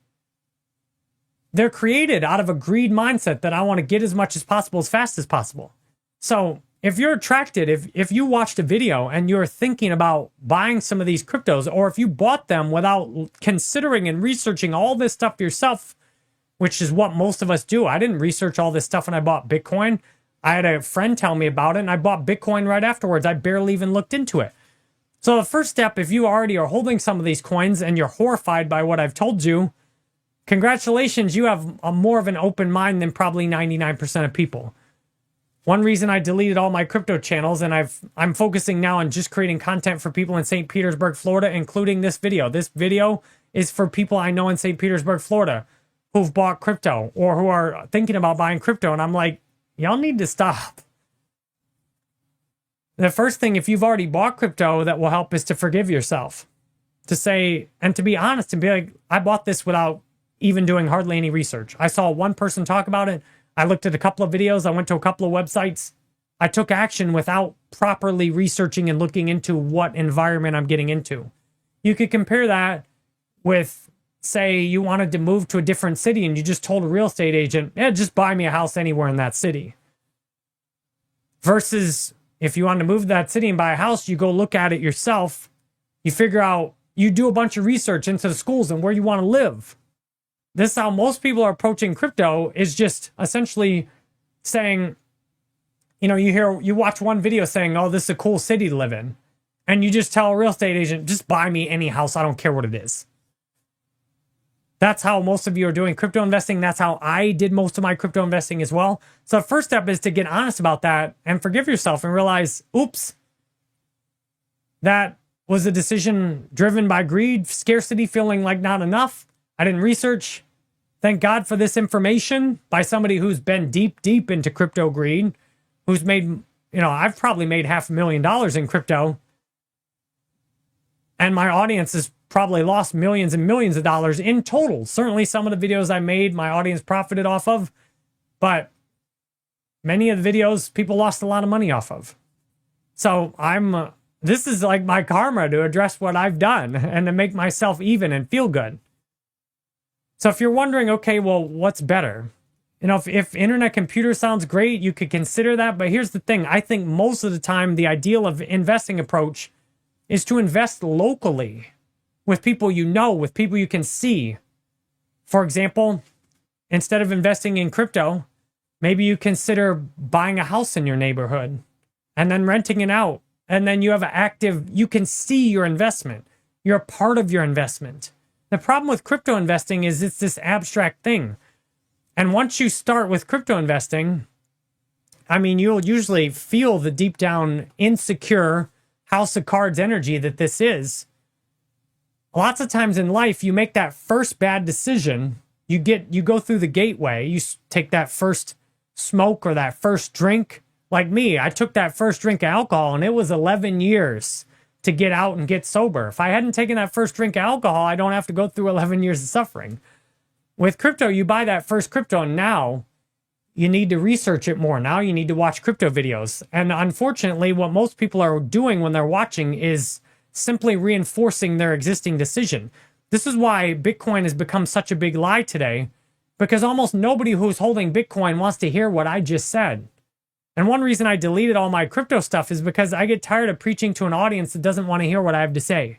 they're created out of a greed mindset that I want to get as much as possible, as fast as possible. So if you're attracted, if you watched a video and you're thinking about buying some of these cryptos, or if you bought them without considering and researching all this stuff yourself, which is what most of us do. I didn't research all this stuff when I bought Bitcoin. I had a friend tell me about it, and I bought Bitcoin right afterwards. I barely even looked into it. So the first step, if you already are holding some of these coins and you're horrified by what I've told you, congratulations, you have more of an open mind than probably 99% of people. One reason I deleted all my crypto channels, and I'm focusing now on just creating content for people in St. Petersburg, Florida, including this video. This video is for people I know in St. Petersburg, Florida, who've bought crypto or who are thinking about buying crypto. And I'm like, y'all need to stop. The first thing, if you've already bought crypto, that will help is to forgive yourself. To say, and to be honest, and be like, I bought this without even doing hardly any research. I saw one person talk about it. I looked at a couple of videos. I went to a couple of websites. I took action without properly researching and looking into what environment I'm getting into. You could compare that with, say, you wanted to move to a different city and you just told a real estate agent, yeah, just buy me a house anywhere in that city. Versus if you want to move to that city and buy a house, you go look at it yourself. You figure out, you do a bunch of research into the schools and where you want to live. This is how most people are approaching crypto, is just essentially saying, you watch one video saying, oh, this is a cool city to live in. And you just tell a real estate agent, just buy me any house. I don't care what it is. That's how most of you are doing crypto investing. That's how I did most of my crypto investing as well. So the first step is to get honest about that and forgive yourself and realize, oops, that was a decision driven by greed, scarcity, feeling like not enough. I didn't research. Thank God for this information by somebody who's been deep into crypto greed, who's made, I've probably made $500,000 in crypto. And my audience has probably lost millions and millions of dollars in total. Certainly some of the videos I made, my audience profited off of, but many of the videos people lost a lot of money off of. So this is like my karma to address what I've done and to make myself even and feel good. So if you're wondering, okay, well, what's better? If internet computer sounds great, you could consider that. But here's the thing. I think most of the time, the ideal of investing approach is to invest locally with people you know, with people you can see. For example, instead of investing in crypto, maybe you consider buying a house in your neighborhood and then renting it out. And then you have you can see your investment. You're a part of your investment. The problem with crypto investing is it's this abstract thing. And once you start with crypto investing, you'll usually feel the deep down insecure house of cards energy that this is. Lots of times in life, you make that first bad decision. You go through the gateway. You take that first smoke or that first drink. Like me, I took that first drink of alcohol and it was 11 years to get out and get sober. If I hadn't taken that first drink of alcohol, I don't have to go through 11 years of suffering. With crypto, you buy that first crypto and now you need to research it more. Now you need to watch crypto videos. And unfortunately, what most people are doing when they're watching is simply reinforcing their existing decision. This is why Bitcoin has become such a big lie today, because almost nobody who's holding Bitcoin wants to hear what I just said. And one reason I deleted all my crypto stuff is because I get tired of preaching to an audience that doesn't want to hear what I have to say,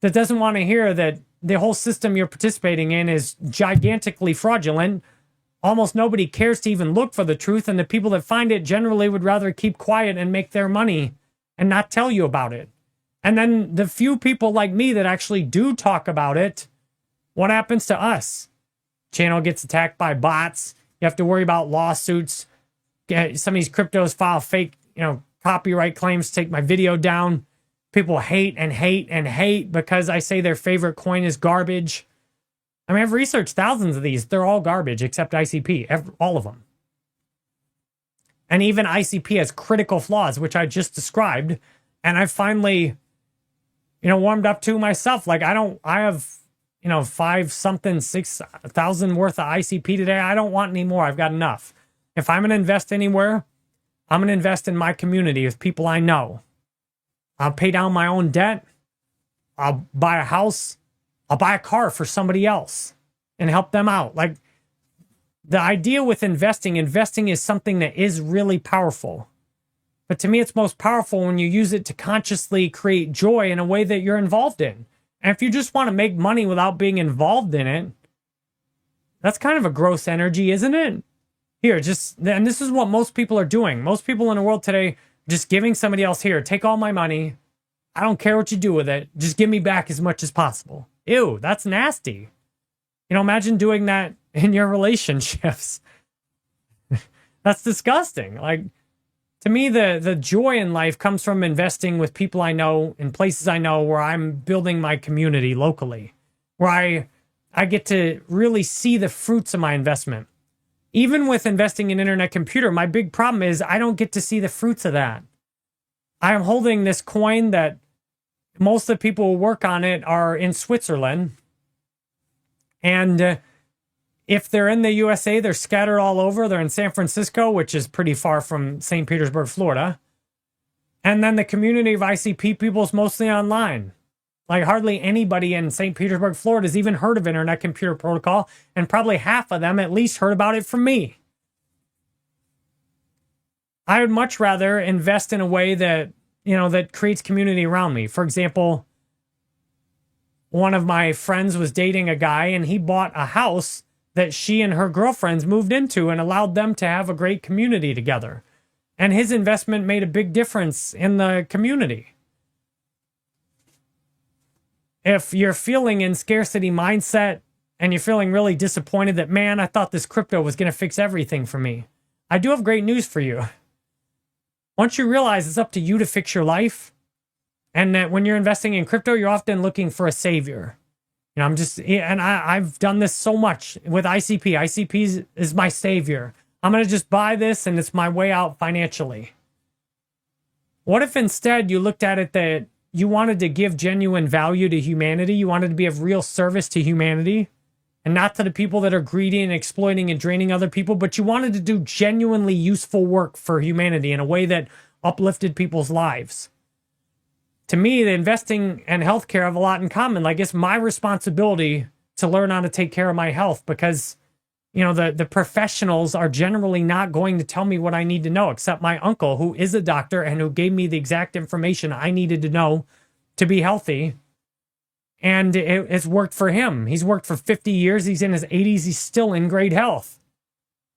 that doesn't want to hear that the whole system you're participating in is gigantically fraudulent. Almost nobody cares to even look for the truth, and the people that find it generally would rather keep quiet and make their money and not tell you about it. And then the few people like me that actually do talk about it, what happens to us? Channel gets attacked by bots. You have to worry about lawsuits. Some of these cryptos file fake, copyright claims, take my video down. People hate and hate and hate because I say their favorite coin is garbage. I mean, I've researched thousands of these. They're all garbage except ICP, all of them. And even ICP has critical flaws, which I just described. And I finally, warmed up to myself. Like, I have, 6,000 worth of ICP today. I don't want any more. I've got enough. If I'm going to invest anywhere, I'm going to invest in my community with people I know. I'll pay down my own debt. I'll buy a house. I'll buy a car for somebody else and help them out. Like, the idea with investing is something that is really powerful. But to me, it's most powerful when you use it to consciously create joy in a way that you're involved in. And if you just want to make money without being involved in it, that's kind of a gross energy, isn't it? And this is what most people are doing. Most people in the world today, just giving somebody else, here, take all my money. I don't care what you do with it. Just give me back as much as possible. Ew, that's nasty. Imagine doing that in your relationships. That's disgusting. Like, to me, the joy in life comes from investing with people I know in places I know where I'm building my community locally, where I get to really see the fruits of my investment. Even with investing in internet computer, my big problem is I don't get to see the fruits of that. I am holding this coin that most of the people who work on it are in Switzerland. And if they're in the USA, they're scattered all over. They're in San Francisco, which is pretty far from St. Petersburg, Florida. And then the community of ICP people is mostly online. Like, hardly anybody in St. Petersburg, Florida has even heard of Internet Computer Protocol, and probably half of them at least heard about it from me. I would much rather invest in a way that, that creates community around me. For example, one of my friends was dating a guy, and he bought a house that she and her girlfriends moved into and allowed them to have a great community together. And his investment made a big difference in the community. If you're feeling in scarcity mindset and you're feeling really disappointed that, man, I thought this crypto was going to fix everything for me, I do have great news for you. Once you realize it's up to you to fix your life, and that when you're investing in crypto, you're often looking for a savior. I've done this so much with ICP. ICP is my savior. I'm going to just buy this and it's my way out financially. What if instead you looked at it that you wanted to give genuine value to humanity? You wanted to be of real service to humanity, and not to the people that are greedy and exploiting and draining other people, but you wanted to do genuinely useful work for humanity in a way that uplifted people's lives. To me, the investing and healthcare have a lot in common. Like, it's my responsibility to learn how to take care of my health, because, the professionals are generally not going to tell me what I need to know, except my uncle, who is a doctor and who gave me the exact information I needed to know to be healthy. And it's worked for him. He's worked for 50 years. He's in his 80s. He's still in great health.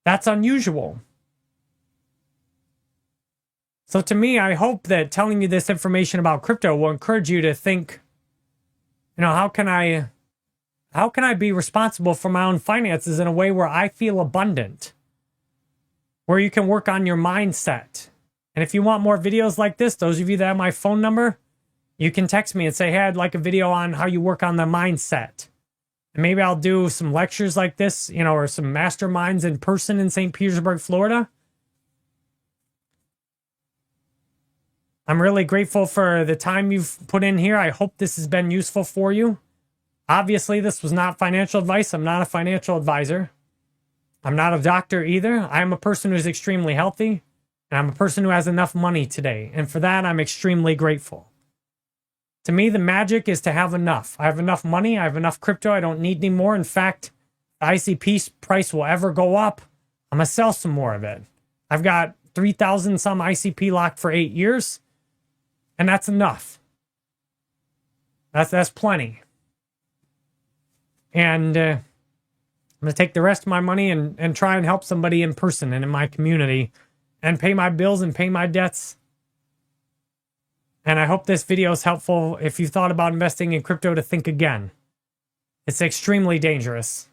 That's unusual. So to me, I hope that telling you this information about crypto will encourage you to think, how can I be responsible for my own finances in a way where I feel abundant, where you can work on your mindset. And if you want more videos like this, those of you that have my phone number, you can text me and say, hey, I'd like a video on how you work on the mindset. And maybe I'll do some lectures like this, you know, or some masterminds in person in St. Petersburg, Florida. I'm really grateful for the time you've put in here. I hope this has been useful for you. Obviously, this was not financial advice. I'm not a financial advisor. I'm not a doctor either. I'm a person who's extremely healthy, and I'm a person who has enough money today. And for that, I'm extremely grateful. To me, the magic is to have enough. I have enough money. I have enough crypto. I don't need any more. In fact, the ICP price will ever go up, I'm going to sell some more of it. I've got 3,000 some ICP locked for 8 years, and that's enough. That's plenty. And I'm going to take the rest of my money and try and help somebody in person and in my community and pay my bills and pay my debts. And I hope this video is helpful if you thought about investing in crypto to think again. It's extremely dangerous.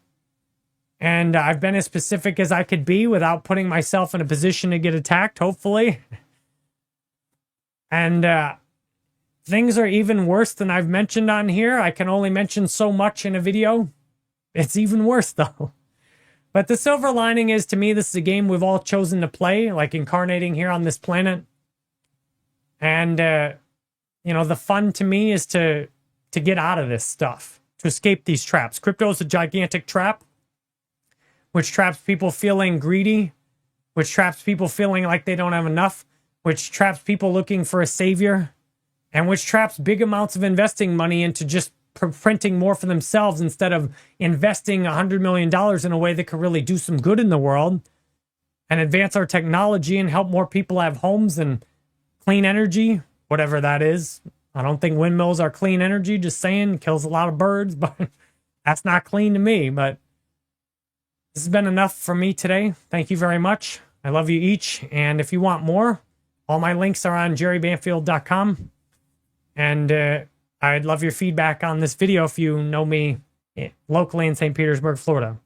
And I've been as specific as I could be without putting myself in a position to get attacked, hopefully. And things are even worse than I've mentioned on here. I can only mention so much in a video. It's even worse, though. But the silver lining is, to me, this is a game we've all chosen to play, like incarnating here on this planet. And, you know, the fun to me is to get out of this stuff, to escape these traps. Crypto is a gigantic trap, which traps people feeling greedy, which traps people feeling like they don't have enough, which traps people looking for a savior, and which traps big amounts of investing money into just printing more for themselves instead of investing $100 million in a way that could really do some good in the world and advance our technology and help more people have homes and clean energy, whatever that is. I don't think windmills are clean energy, just saying, kills a lot of birds, but that's not clean to me. But this has been enough for me today. Thank you very much. I love you each. And if you want more, all my links are on jerrybanfield.com. And I'd love your feedback on this video if you know me locally in St. Petersburg, Florida.